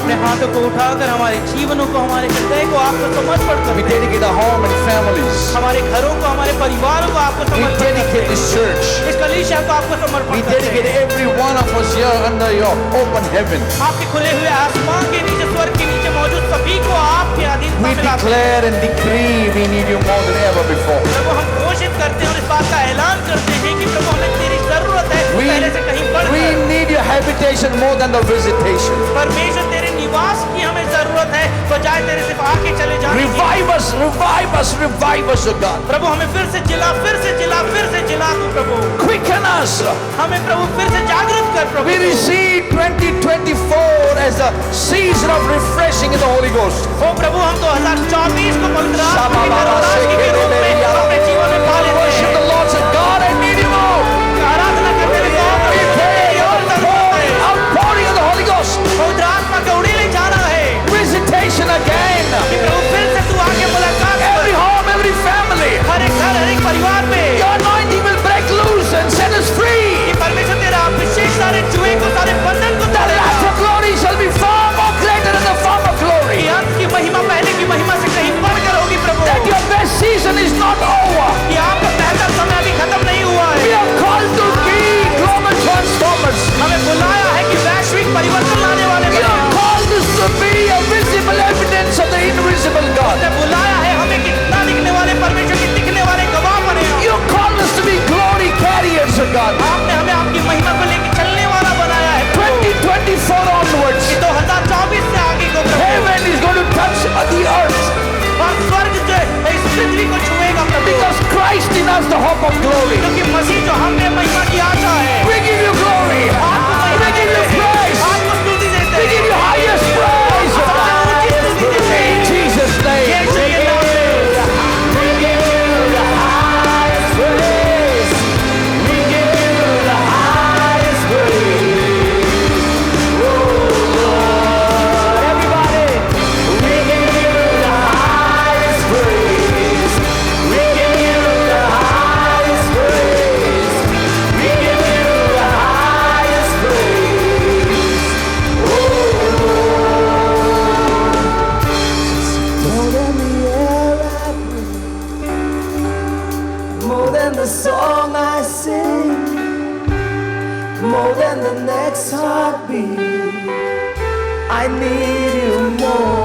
अपने हाथों को उठाकर हमारे जीवनों को, हमारे हृदय को आपको समर्पण We करते हैं। dedicate our home and families. हमारे घरों को, हमारे परिवारों को आपको We समर्पण करते dedicate हैं। this church. इस कलीसिया को आपको We समर्पण करते dedicate हैं। every one of us here under your open heaven. आपके खुले हुए आसमान के नीचे, स्वर्ग के नीचे मौजूद सभी को आपके अधीनता We में लाते हैं। declare and decree we need you more than ever before. प्रभु हम घोषित करते हैं और इस बात का ऐलान करते हैं कि प्रभु हमें तेरी जरूरत है पहले से कहीं We बढ़कर। need your habitation more than the visitation. परमेश्वर तेरे निवास की हमें जरूरत है बजाय तेरे सिर्फ आके चले जाने की। Revive us, revive us, revive us, O God. प्रभु हमें फिर से जिला, फिर से जिला, फिर से जिला तू प्रभु। Quicken us. हमें प्रभु फिर से जागृत कर प्रभु। We receive 2024 as a season of refreshing in the Holy Ghost. ओ प्रभु हम 2024 को पवित्र आत्मा की तरह के रूप में अपने जीवन में पा लेते Worship हैं। the Lord, say, God, I need you more. आराधना करते हुए कहो, We प्रभु pray तेरी और for the जरूरत है। outpouring of the Holy Ghost. पवित्र आत्मा का उड़ीले जाना है Visitation again. कि प्रभु फिर से तू आके मुलाकात कर। Every home, every family. हर एक घर, हर एक परिवार में Your anointing will break loose and set us free. कि परमेश्वर तेरा अभिषेक सारे जुए को, सारे बंधन को The तोड़ेगा। latter glory shall be far more greater than the former glory. कि अंत की महिमा पहले की महिमा से कहीं बढ़कर होगी प्रभु। That your best season is not over. कि आपका बेहतर समय अभी खत्म नहीं हुआ We है। are called to be global transformers. हमें बुलाया है कि वैश्विक परिवर्तन लाने वाले We बने are हम। called to be a visible evidence of the invisible God. उसने बुलाया है हमें कि ना दिखने वाले परमेश्वर की दिखने वाले गवाह बने हम। You called us to be glory carriers of God. आपने हमें आपकी महिमा को लेकर चलने वाला बनाया है प्रभु। 2024 onwards, कि 2024 से आगे को प्रभु heaven is going to touch the earth और स्वर्ग जो है इस पृथ्वी को छुएगा प्रभु। because Christ in us the hope of glory. क्योंकि मसीह जो हमें महिमा की आशा है। We give you glory. आपको महिमा We give you देते हैं। praise. आपको स्तुति देते We हैं। give you highest praise. सबसे ऊंची स्तुति देते हैं। In Jesus' name. यीशु के नाम में। We give you the highest praise. We give you the highest praise. Oh Lord, everybody, we give you the highest praise. We give you the highest praise. We give you the highest praise. Oh Lord, more than the air I breathe, more than the song I sing, more than the next heartbeat, I need you more.